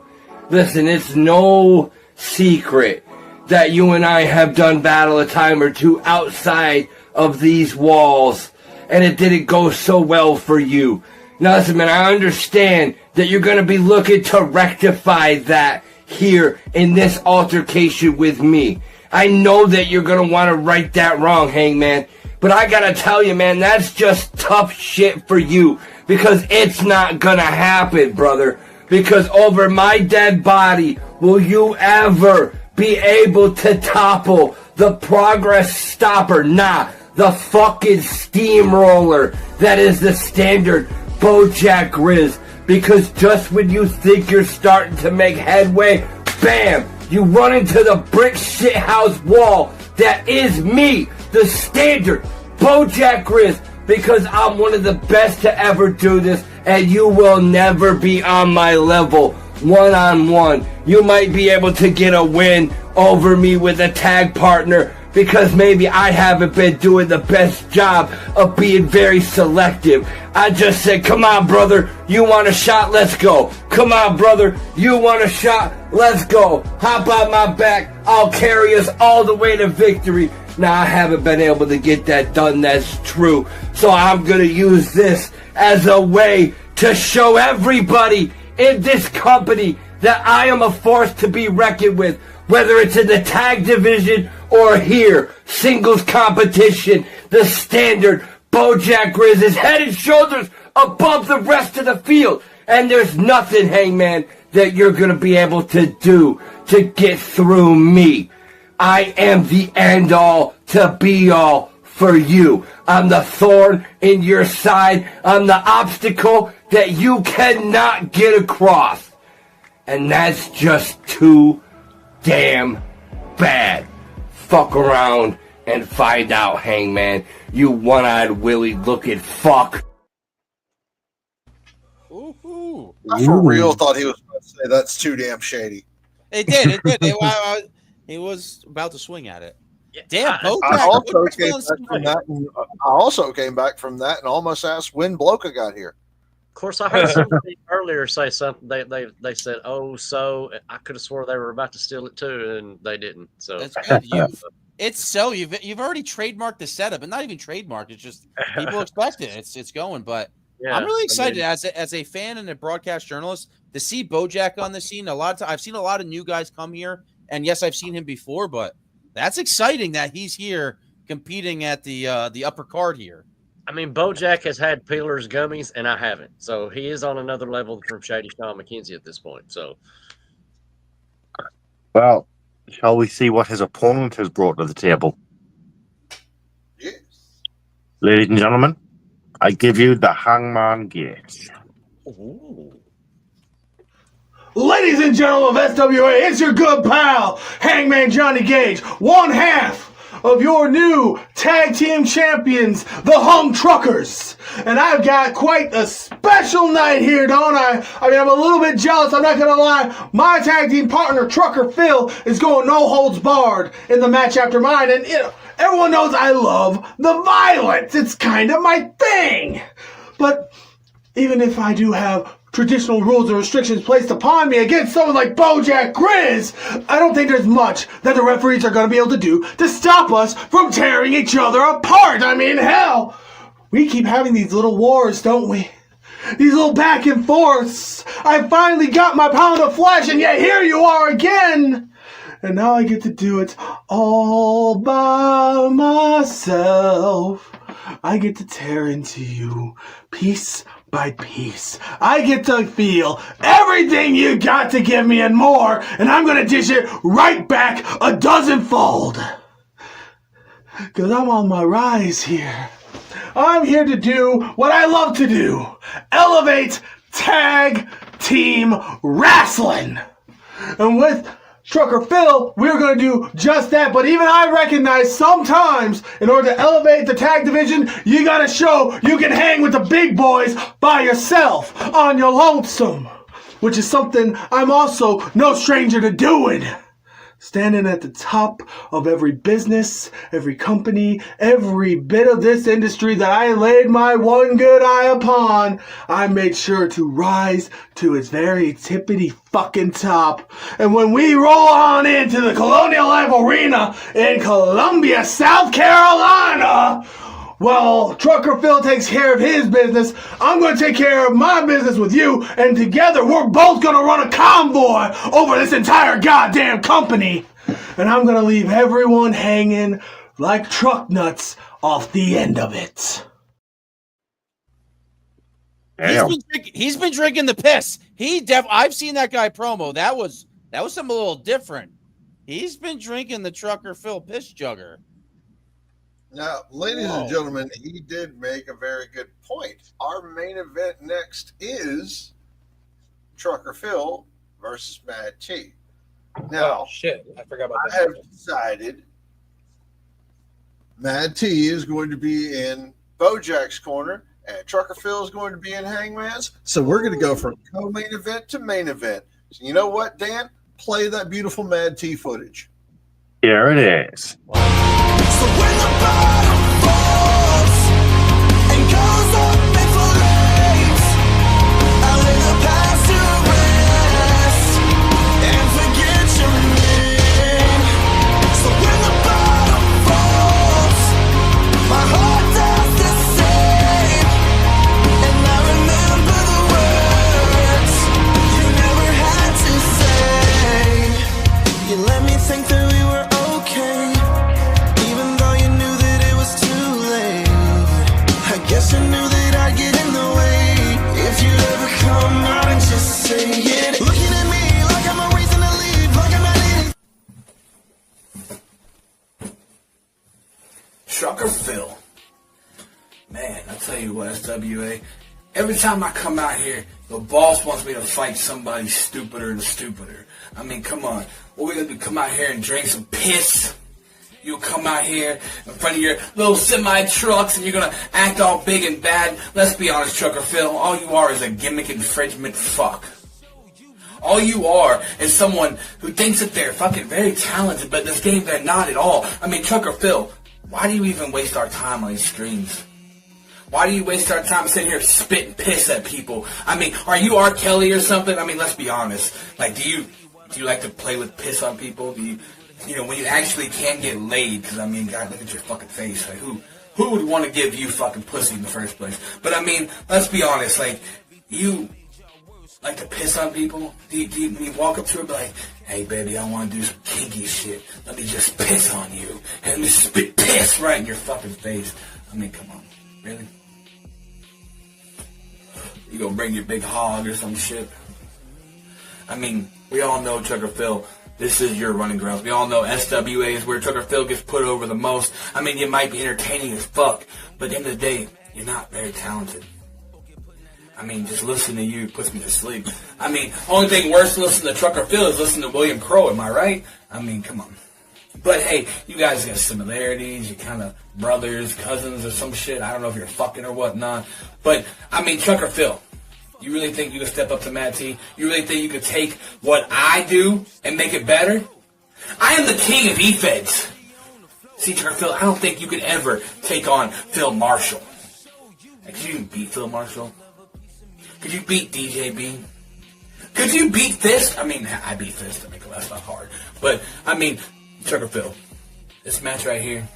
Listen, it's no secret that you and I have done battle a time or two outside of these walls, and it didn't go so well for you. Now listen, man, I understand that you're going to be looking to rectify that here in this altercation with me. I know that you're going to want to right that wrong, Hangman, but I got to tell you, man, that's just tough shit for you, because it's not going to happen, brother, because over my dead body will you ever be able to topple the progress stopper, the fucking steamroller that is the standard Bojack Grizz. Because just when you think you're starting to make headway, bam, you run into the brick shithouse wall that is me, the standard Bojack Grizz, because I'm one of the best to ever do this, and you will never be on my level. One-on-one, you might be able to get a win over me with a tag partner, because maybe I haven't been doing the best job of being very selective. I just said, come on, brother, you want a shot? Let's go. Come on, brother, you want a shot? Let's go. Hop on my back. I'll carry us all the way to victory. Now, I haven't been able to get that done, that's true. So I'm going to use this as a way to show everybody in this company that I am a force to be reckoned with, whether it's in the tag division or here, singles competition. The standard Bojack Grizz is head and shoulders above the rest of the field, and there's nothing, Hangman, that you're going to be able to do to get through me. I am the end-all to be-all for you. I'm the thorn in your side. I'm the obstacle that you cannot get across. And that's just too damn bad. Fuck around and find out, Hangman. You one-eyed Willie looking fuck. Ooh. I for real thought he was going to say that's too damn shady. It did. He was about to swing at it. Damn, I also came back from that and almost asked when Bloka got here. Of course, I heard somebody earlier say something. They said, "Oh, so I could have swore they were about to steal it too, and they didn't." So that's good. You've already trademarked the setup, and not even trademarked. It's just people expect it. It's going. But yeah, I'm really excited as a fan and a broadcast journalist to see Bojack on the scene. I've seen a lot of new guys come here, and yes, I've seen him before, but that's exciting that he's here competing at the upper card here. I mean, Bojack has had peelers, gummies, and I haven't. So he is on another level from Shady Shawn McKenzie at this point. So, well, shall we see what his opponent has brought to the table? Yes. Ladies and gentlemen, I give you the Hangman Gage. Ladies and gentlemen of SWA, it's your good pal, Hangman Johnny Gage, one half of your new tag team champions, the Hung Truckers. And I've got quite a special night here, don't I? I mean, I'm a little bit jealous, I'm not going to lie. My tag team partner, Trucker Phil, is going no holds barred in the match after mine. And, you know, everyone knows I love the violence. It's kind of my thing. But even if I do have traditional rules and restrictions placed upon me against someone like Bojack Grizz, I don't think there's much that the referees are going to be able to do to stop us from tearing each other apart. I mean, hell, We keep having these little wars, don't we? These little back and forths. I finally got my pound of flesh, and yet here you are again. And now I get to do it all by myself. I get to tear into you piece by piece. I get to feel everything you got to give me and more, and I'm going to dish it right back a dozenfold. Because I'm on my rise here. I'm here to do what I love to do. Elevate tag team wrestling. And with Trucker Phil, we're going to do just that. But even I recognize sometimes, in order to elevate the tag division, you got to show you can hang with the big boys by yourself, on your lonesome. Which is something I'm also no stranger to doing. Standing at the top of every business, every company, every bit of this industry that I laid my one good eye upon, I made sure to rise to its very tippity fucking top. And when we roll on into the Colonial Life Arena in Columbia, South Carolina, well, Trucker Phil takes care of his business. I'm going to take care of my business with you. And together, we're both going to run a convoy over this entire goddamn company. And I'm going to leave everyone hanging like truck nuts off the end of it. He's been drinking the piss. I've seen that guy promo. That was something a little different. He's been drinking the Trucker Phil piss jugger. Now, ladies and gentlemen, he did make a very good point. Our main event next is Trucker Phil versus Madt T. Now, shit, I forgot about that. I have decided Madt T is going to be in Bojack's corner, and Trucker Phil is going to be in Hangman's. So we're going to go from co-main event to main event. So you know what, Dan? Play that beautiful Madt T footage. Here it is. So when the bottom falls and goes up in flames, I'll lay the past to rest and forget your name. So when the bottom falls, my heart does the same, and I remember the words you never had to say. You let me think that we were okay. Guess I knew that I'd get in the way if you ever come out and just say it. Looking at me like I'm a reason to leave, like I'm not needing. Trucker Phil. Man, I tell you what, SWA, every time I come out here, the boss wants me to fight somebody stupider and stupider. I mean, come on. What we gonna do, come out here and drink some piss? You'll come out here in front of your little semi-trucks and you're going to act all big and bad. Let's be honest, Trucker Phil, all you are is a gimmick infringement fuck. All you are is someone who thinks that they're fucking very talented, but in this game they're not at all. I mean, Trucker Phil, why do you even waste our time on these streams? Why do you waste our time sitting here spitting piss at people? I mean, are you R. Kelly or something? I mean, let's be honest. Like, do you like to play with piss on people? Do you know, when you actually can get laid, because, I mean, God, look at your fucking face. Like, who would want to give you fucking pussy in the first place? But, I mean, let's be honest. Like, you like to piss on people? Do you walk up to her and be like, hey, baby, I want to do some kinky shit. Let me just piss on you. And let me spit piss right in your fucking face. I mean, come on. Really? You gonna bring your big hog or some shit? I mean, we all know, Trucker Phil, this is your running grounds. We all know SWA is where Trucker Phil gets put over the most. I mean, you might be entertaining as fuck, but at the end of the day, you're not very talented. I mean, just listening to you puts me to sleep. I mean, only thing worse than listening to Trucker Phil is listening to William Crowe, am I right? I mean, come on. But hey, you guys got similarities. You're kind of brothers, cousins, or some shit. I don't know if you're fucking or whatnot. But, I mean, Trucker Phil, you really think you can step up to Madt T? You really think you could take what I do and make it better? I am the king of E-Feds. See, Trucker Phil, I don't think you could ever take on Phil Marshall. Could you even beat Phil Marshall? Could you beat DJ B? Could you beat Fist? I mean, I beat Fist. I mean, that's not hard. But, I mean, Trucker Phil, this match right here,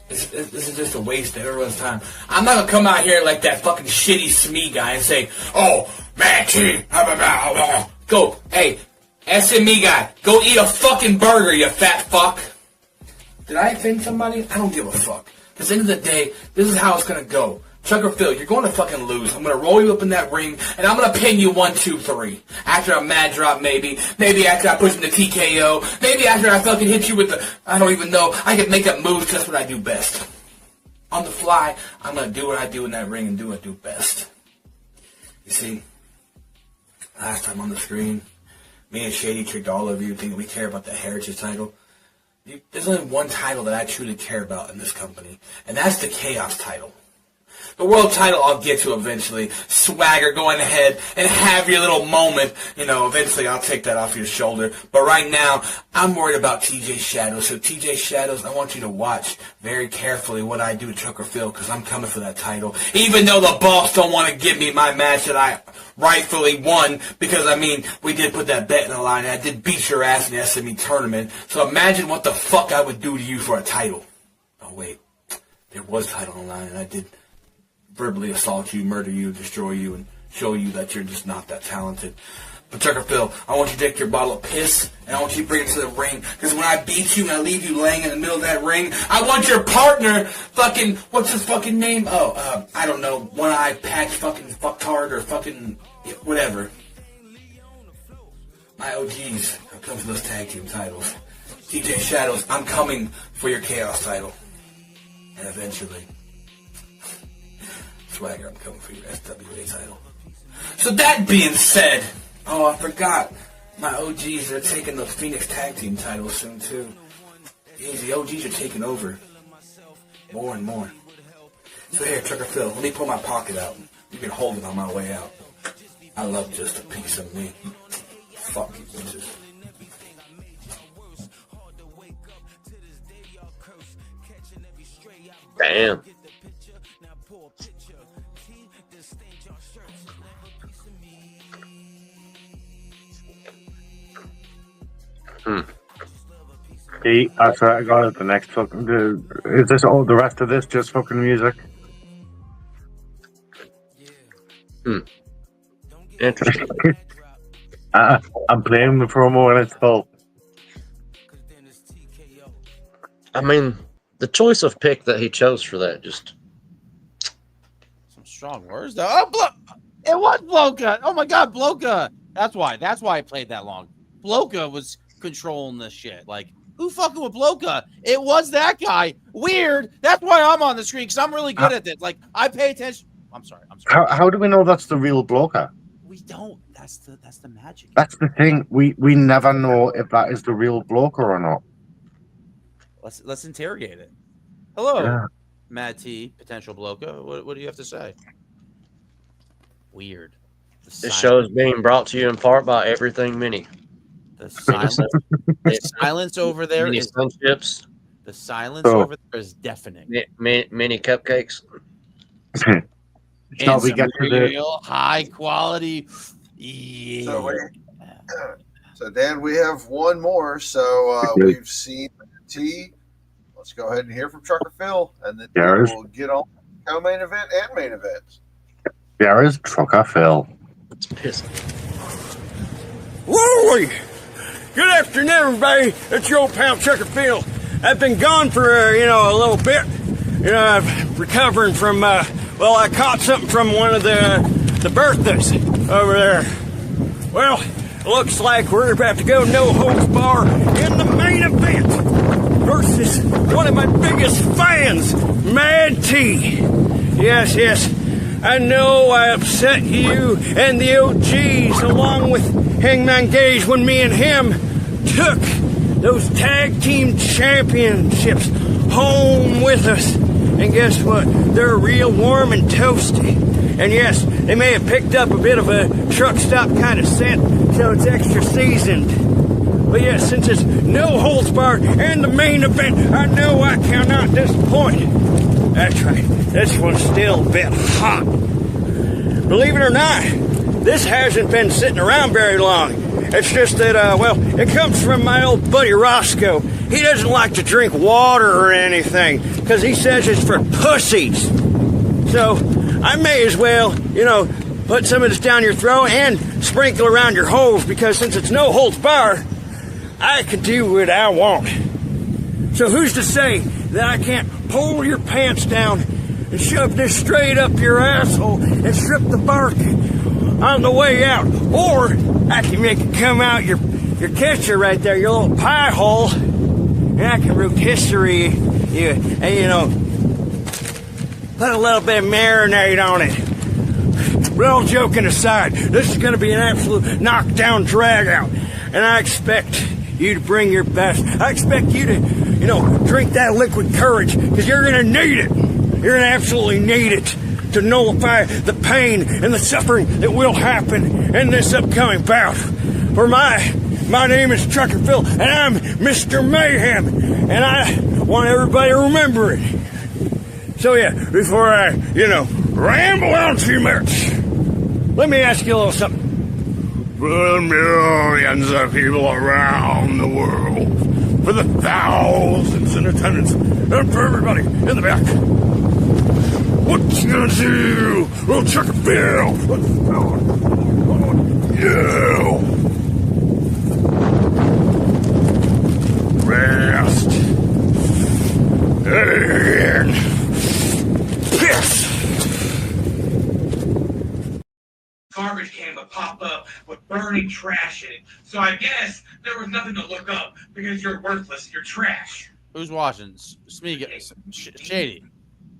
This is just a waste of everyone's time. I'm not gonna come out here like that fucking shitty SME guy and say, oh, man, go, hey, SME guy, go eat a fucking burger, you fat fuck. Did I offend somebody? I don't give a fuck. Because at the end of the day, this is how it's gonna go. Chuck or Phil, you're going to fucking lose. I'm going to roll you up in that ring, and I'm going to pin you 1, 2, 3. After a mad drop, maybe. Maybe after I push him to TKO. Maybe after I fucking hit you with the... I don't even know. I can make up moves because that's what I do best. On the fly, I'm going to do what I do in that ring and do what I do best. You see, last time on the screen, me and Shady tricked all of you thinking we care about the Heritage title. There's only one title that I truly care about in this company, and that's the Chaos title. The world title I'll get to eventually. Swagger, go ahead and have your little moment. You know, eventually I'll take that off your shoulder. But right now, I'm worried about TJ Shadows. So TJ Shadows, I want you to watch very carefully what I do to Chuck or Phil, because I'm coming for that title. Even though the boss don't want to give me my match that I rightfully won, because, I mean, we did put that bet in the line, and I did beat your ass in the SME tournament. So imagine what the fuck I would do to you for a title. Oh, wait. There was title on the line, and I did verbally assault you, murder you, destroy you, and show you that you're just not that talented. But Chuck or Phil, I want you to take your bottle of piss, and I want you to bring it to the ring, because when I beat you and I leave you laying in the middle of that ring, I want your partner, fucking, what's his fucking name? Oh, I don't know, one-eyed patch fucking fucktard or fucking whatever. My OGs, I'm coming for those tag team titles. TJ Shadows, I'm coming for your Chaos title. And eventually, Swagger, I'm coming for your SWA title. So that being said, oh, I forgot. My OGs are taking the Phoenix Tag Team titles soon, too. Easy, OGs are taking over. More and more. So here, Chuck or Phil, let me pull my pocket out. You can hold it on my way out. I love just a piece of me. Fuck you, bitches. Damn. That's right, I got it. The next fucking... Is this all the rest of this just fucking music? Interesting. I'm playing the promo and it's full. I mean, the choice of pick that he chose for that just... Some strong words, though. Oh, it was Bloka. Oh, my God, Bloka. That's why I played that long. Bloka was controlling this shit. Like, who fucking with Bloka? It was that guy. Weird. That's why I'm on the screen, because I'm really good at this. Like, I pay attention. I'm sorry. How do we know that's the real Bloka? We don't. That's the magic. That's the thing. We never know if that is the real Bloka or not. Let's interrogate it. Hello, Yeah. Matt T, potential Bloka. What do you have to say? Weird. This show is being brought to you in part by Everything Mini. The silence, the silence over there Mini is Sunships. The silence over there is deafening. Mini cupcakes. And we get to real high quality. Yeah. So Dan, we have one more. So we've seen T. Let's go ahead and hear from Chuck or Phil, and then we'll get on co-main event and main event. There is Chuck or Phil. It's pissing. Woo! Good afternoon, everybody. It's your old pal Chuck or Phil. I've been gone for a little bit. I'm recovering from I caught something from one of the birthdays over there. Well, looks like we're about to go no holds bar in the main event versus one of my biggest fans, Mad T. Yes. I know I upset you and the OGs along with Hangman Gage when me and him took those tag team championships home with us. And guess what? They're real warm and toasty. And yes, they may have picked up a bit of a truck stop kind of scent, so it's extra seasoned. But yes, since it's no holds barred and the main event, I know I cannot disappoint. That's right, this one's still a bit hot. Believe it or not, this hasn't been sitting around very long. It's just that, it comes from my old buddy Roscoe. he doesn't like to drink water or anything because he says it's for pussies. So I may as well, put some of this down your throat and sprinkle around your holes because since it's no holds bar, I can do what I want. So who's to say that I can't pull your pants down and shove this straight up your asshole and strip the bark on the way out? Or I can make it come out your catcher right there, your little pie hole, and I can rotisserie you and, put a little bit of marinade on it. But all joking aside, this is going to be an absolute knockdown drag out. And I expect you to bring your best. I expect you to, drink that liquid courage because you're going to need it. You're going to absolutely need it to nullify the pain and the suffering that will happen in this upcoming bout. For my name is Trucker Phil, and I'm Mr. Mayhem, and I want everybody to remember it. So yeah, before I, ramble on too much, let me ask you a little something. For the millions of people around the world, for the thousands in attendance, and for everybody in the back, what you gonna do? Well, Trucker Phil, what's going on? Yeah. Rest. And piss. Garbage can would pop up with burning trash in it. So I guess there was nothing to look up because you're worthless. You're trash. Who's watching? SME Guy. Shady.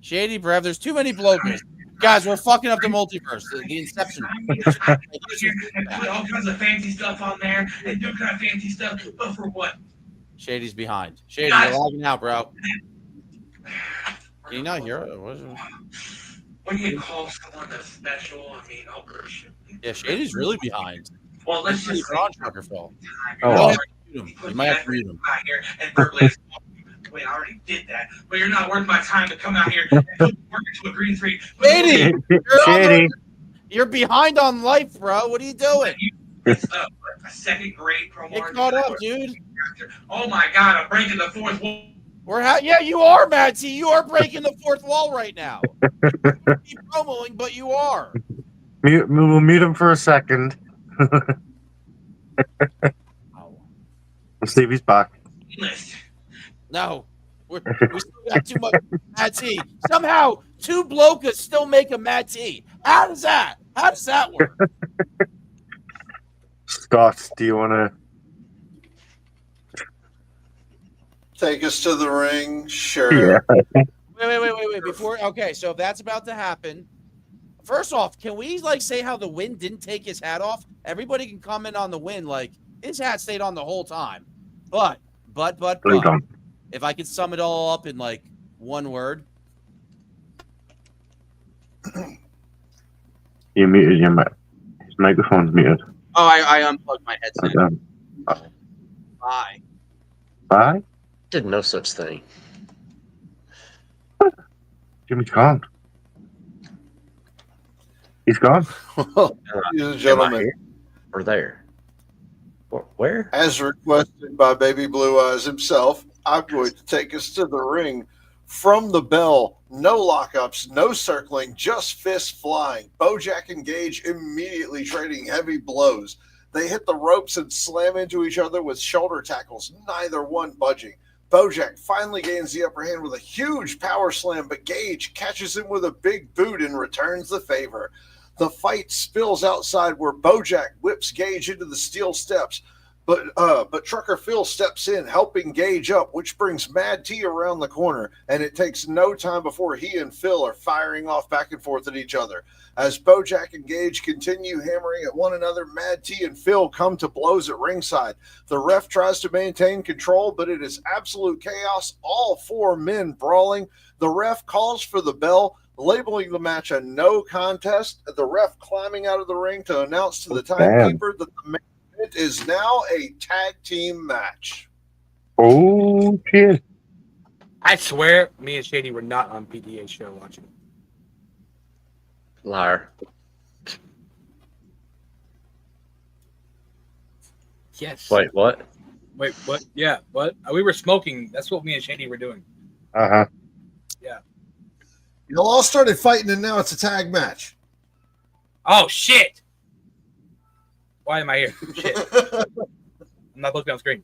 Shady, Brev. There's too many blokers. Guys, we're fucking up the multiverse. The Inception. And put all kinds of fancy stuff on there and do kind of fancy stuff, but for what? Shady's behind. Shady, you're logging out, bro. Can you not hear it? When you call someone a special, I'll push it. Yeah, Shady's really behind. Well, let's just say on Trucker Phil. Oh, You might have to read him. Here and verbally. Wait, I already did that, but you're not worth my time to come out here and work into a green screen. Shady, you're behind on life, bro. What are you doing? It's a second grade promo. Get caught up, dude. Oh my God, I'm breaking the fourth wall. Yeah, you are, Matt. You are breaking the fourth wall right now. Keep promoing, but you are. We'll mute him for a second. We'll see if he's back. No, we still got too much Matt T. Somehow, two blokas still make a Matt T. How does that work? Scott, do you want to take us to the ring? Sure. Yeah. Wait. Okay, so if that's about to happen, first off, can we say how the Win didn't take his hat off? Everybody can comment on the Win, his hat stayed on the whole time. But if I could sum it all up in one word. You muted his microphone's muted. Oh, I unplugged my headset. Bye. Bye? Did no such thing. Jimmy's gone. He's gone. Well, ladies and gentlemen. Or there. Where? As requested by Baby Blue Eyes himself, I'm going to take us to the ring from the bell. No lockups, no circling, just fists flying. Bojack and Gage immediately trading heavy blows. They hit the ropes and slam into each other with shoulder tackles, neither one budging. Bojack finally gains the upper hand with a huge power slam, but Gage catches him with a big boot and returns the favor. The fight spills outside where Bojack whips Gage into the steel steps, but Trucker Phil steps in, helping Gage up, which brings Mad T around the corner, and it takes no time before he and Phil are firing off back and forth at each other. As Bojack and Gage continue hammering at one another, Mad T and Phil come to blows at ringside. The ref tries to maintain control, but it is absolute chaos, all four men brawling. The ref calls for the bell, labeling the match a no contest. The ref climbing out of the ring to announce to the timekeeper that the main event is now a tag team match. Oh, shit. I swear, me and Shady were not on PDA show watching. Liar. Yes. Wait, what? Wait, what? Yeah, what? We were smoking. That's what me and Shady were doing. Uh-huh. Yeah. You all started fighting, and now it's a tag match. Oh, shit. Why am I here? Shit. I'm not looking on screen.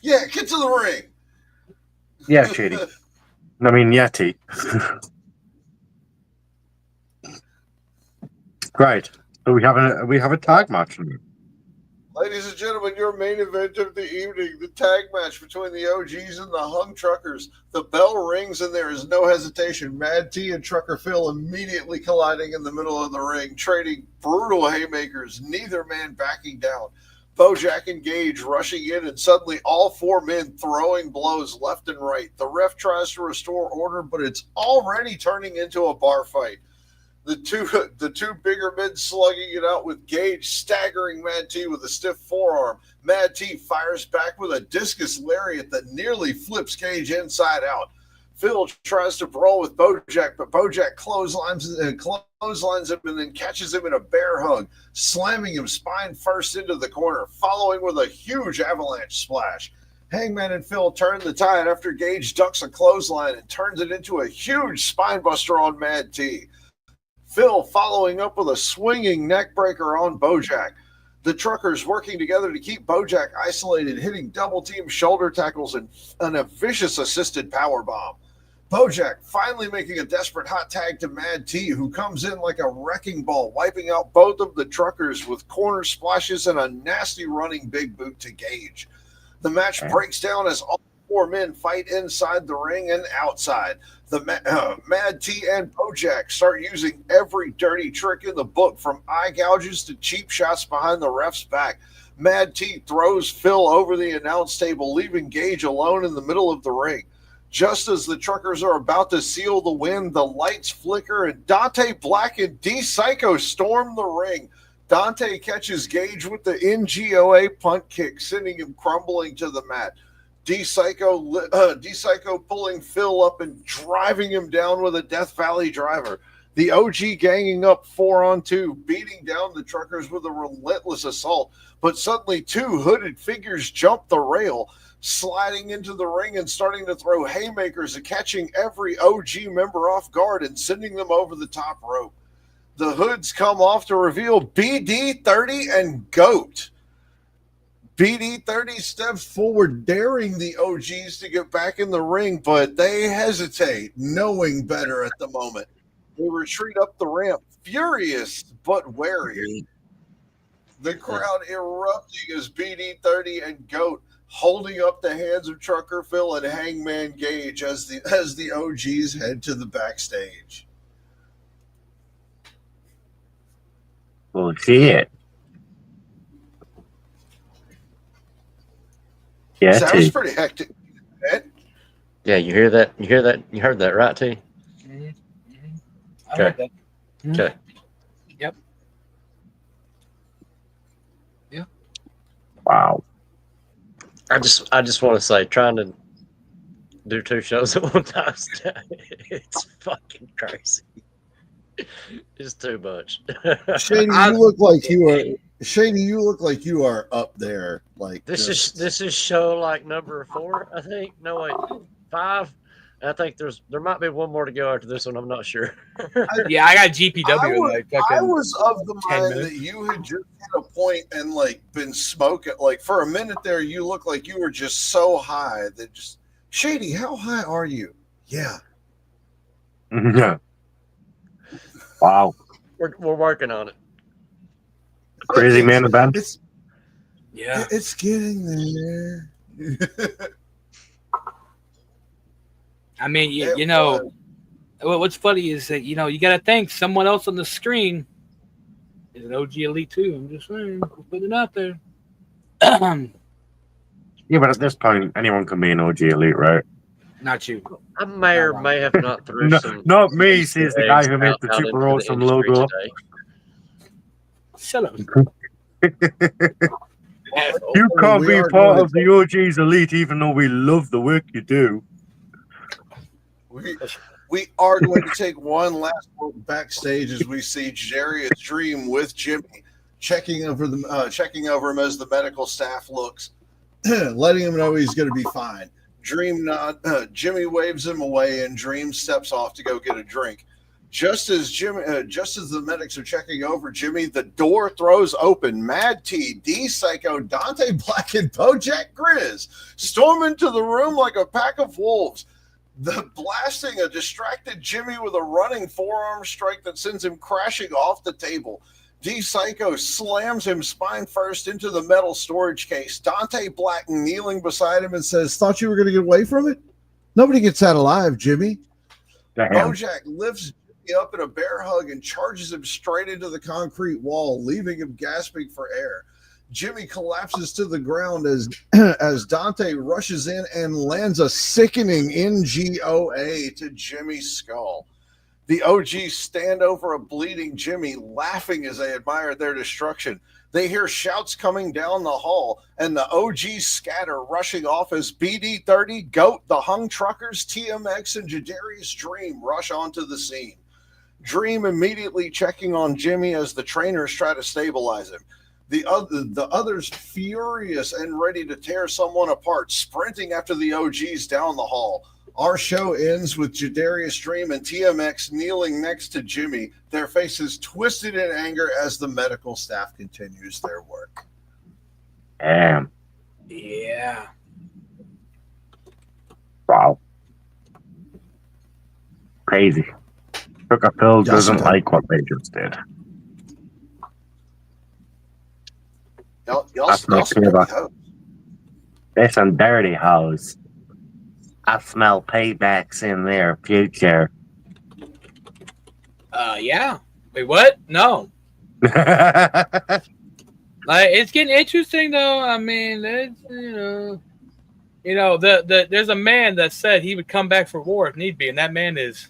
Yeah, get to the ring. Yeah, Shady. I mean, Yeti. Right. So we have a tag match. Ladies and gentlemen, your main event of the evening, the tag match between the OGs and the Hung Truckers. The bell rings and there is no hesitation. Mad T and Trucker Phil immediately colliding in the middle of the ring, trading brutal haymakers, neither man backing down. Bojack and Gage rushing in, and suddenly all four men throwing blows left and right. The ref tries to restore order, but it's already turning into a bar fight. The two bigger men slugging it out, with Gage staggering Mad T with a stiff forearm. Mad T fires back with a discus lariat that nearly flips Gage inside out. Phil tries to brawl with Bojack, but Bojack clotheslines him and then catches him in a bear hug, slamming him spine first into the corner, following with a huge avalanche splash. Hangman and Phil turn the tide after Gage ducks a clothesline and turns it into a huge spinebuster on Mad T. Phil following up with a swinging neckbreaker on Bojack. The Truckers working together to keep Bojack isolated, hitting double-team shoulder tackles and a vicious assisted powerbomb. Bojack finally making a desperate hot tag to Mad T, who comes in like a wrecking ball, wiping out both of the Truckers with corner splashes and a nasty running big boot to Gage. The match breaks down as all four men fight inside the ring and outside. The Mad T and Bojack start using every dirty trick in the book, from eye gouges to cheap shots behind the ref's back. Mad T throws Phil over the announce table, leaving Gage alone in the middle of the ring. Just as the Truckers are about to seal the win, the lights flicker and Dante Black and D-Psycho storm the ring. Dante catches Gage with the NGOA punt kick, sending him crumbling to the mat. D-Psycho pulling Phil up and driving him down with a Death Valley driver. The OG ganging up 4-on-2, beating down the Truckers with a relentless assault. But suddenly two hooded figures jump the rail, sliding into the ring and starting to throw haymakers, catching every OG member off guard and sending them over the top rope. The hoods come off to reveal BD30 and Goat. BD30 steps forward, daring the OGs to get back in the ring, but they hesitate, knowing better at the moment. They retreat up the ramp, furious but wary. The crowd erupting as BD30 and Goat holding up the hands of Trucker Phil and Hangman Gage as the OGs head to the backstage. Well, shit. Yeah, that was pretty hectic. Yeah, you hear that? You hear that? You heard that, right, T? I heard that. Okay. Yep. Yeah. Wow. I just want to say, trying to do two shows at one time, it's fucking crazy. It's too much. Shady, you look like you are. Shady, you look like you are up there. Like this is show like number 4, I think. No, wait, 5. I think there might be one more to go after this one. I'm not sure. Yeah, I got GPW. I was of the mind that you had just hit a point and like been smoking. Like for a minute there, you looked like you were just so high that just Shady. How high are you? Yeah. Yeah. Wow. We're working on it. Crazy man event. It's getting there. I mean, you know, what's funny is that, you know, you got to think someone else on the screen is an OG Elite too. I'm just saying, put it out there. Yeah, but at this point, anyone can be an OG Elite, right? Not you. I may or may have not threw some. Not me, says the guy who made the Super Awesome logo. Shut up. You can't be part of the OG's Elite, even though we love the work you do. We are going to take one last look backstage as we see Jerry's dream with Jimmy. checking over him as the medical staff looks, letting him know he's going to be fine. Jimmy waves him away, and Dream steps off to go get a drink. Just as the medics are checking over Jimmy, the door throws open. Mad T, D Psycho, Dante Black, and Bojack Grizz storm into the room like a pack of wolves. Blasting a distracted Jimmy with a running forearm strike that sends him crashing off the table. D Psycho slams him spine first into the metal storage case. Dante Black kneeling beside him and says, "Thought you were going to get away from it? Nobody gets out alive, Jimmy." Damn. Bojack lifts Jimmy up in a bear hug and charges him straight into the concrete wall, leaving him gasping for air. Jimmy collapses to the ground as Dante rushes in and lands a sickening NGOA to Jimmy's skull. The OGs stand over a bleeding Jimmy, laughing as they admire their destruction. They hear shouts coming down the hall, and the OGs scatter, rushing off as BD-30, GOAT, the Hung Truckers, TMX, and Jadarius Dream rush onto the scene. Dream immediately checking on Jimmy as the trainers try to stabilize him. The others furious and ready to tear someone apart, sprinting after the OGs down the hall. Our show ends with Jadarius Dream and TMX kneeling next to Jimmy, their faces twisted in anger as the medical staff continues their work. Damn. Yeah. Wow. Crazy. Took a pill, doesn't like what they just did. That's not clear. There's some dirty hoes. I smell paybacks in their future. Yeah. Wait, what? No. It's getting interesting though. I mean, it's, there's a man that said he would come back for war if need be, and that man is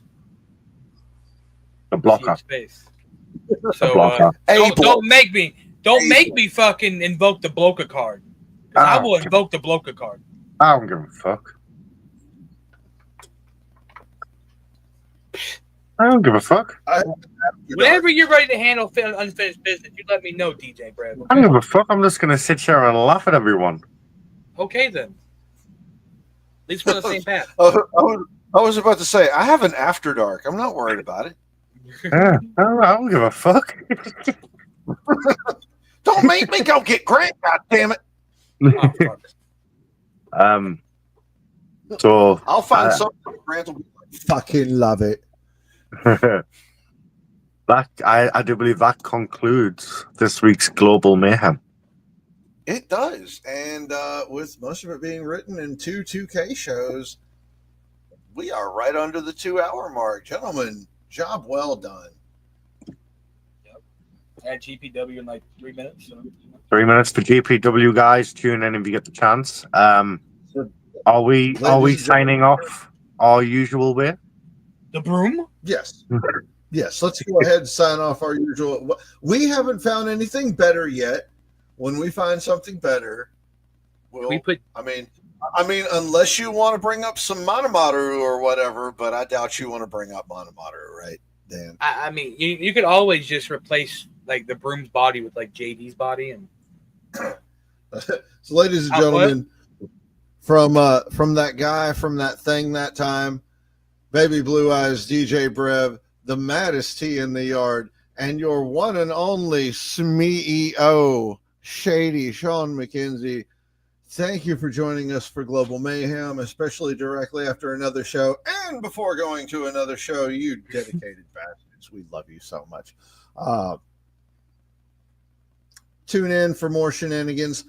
the blocker. Space. So don't make me fucking invoke the blocker card. I will invoke the blocker card. I don't give a fuck. I don't give a fuck. Whenever you're ready to handle unfinished business, you let me know, DJ Brad. Okay? I don't give a fuck. I'm just gonna sit here and laugh at everyone. Okay then. At least we're on the same path. I was about to say I have an after dark. I'm not worried about it. Yeah, I don't give a fuck. Don't make me go get Grant. God damn it. So I'll find something. Grant will be like, fucking love it. That I do believe that concludes this week's Global Mayhem. It does, and with most of it being written in 2K shows, we are right under the 2-hour mark, gentlemen. Job well done. Yep. At GPW in like 3 minutes. So. 3 minutes for GPW, guys. Tune in if you get the chance. Are we signing off our usual way? The broom? Yes. Yes. Let's go ahead and sign off our usual. We haven't found anything better yet. When we find something better, I mean, unless you want to bring up some Monomoru or whatever, but I doubt you want to bring up Monomoru, right, Dan? I mean, you could always just replace like the broom's body with like JD's body, and so, ladies and gentlemen, from that guy, from that thing, that time, Baby Blue Eyes, DJ Brev, the maddest T in the yard, and your one and only SME Shady Sean McKenzie. Thank you for joining us for Global Mayhem, especially directly after another show and before going to another show. You dedicated bastards. We love you so much. Tune in for more shenanigans.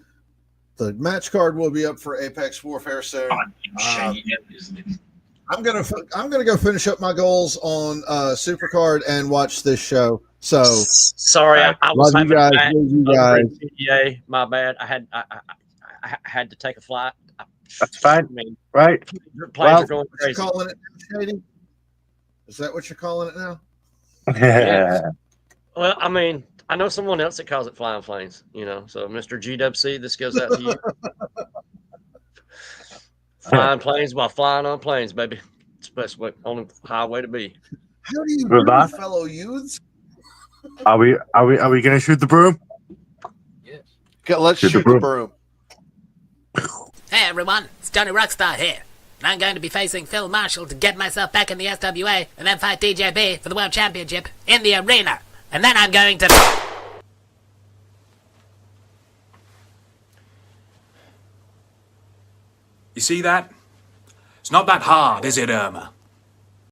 The match card will be up for Apex Warfare soon. I'm gonna go finish up my goals on Supercard and watch this show. So sorry, I was love you guys. PDA, my bad. I had to take a flight. That's fine. I mean, right? Planes are going crazy. Calling it Shady? Is that what you're calling it now? Yeah. Well, I mean, I know someone else that calls it flying planes. So Mr. GWC, this goes out to you. Flying planes while flying on planes, baby. It's the best way, only highway to be. How do you do, fellow youths? Are we gonna shoot the broom? Okay, let's shoot the broom. Hey everyone, it's Johnny Rockstar here. And I'm going to be facing Phil Marshall to get myself back in the SWA and then fight DJB for the World Championship in the arena. And then I'm going to... You see that? It's not that hard, is it, Irma?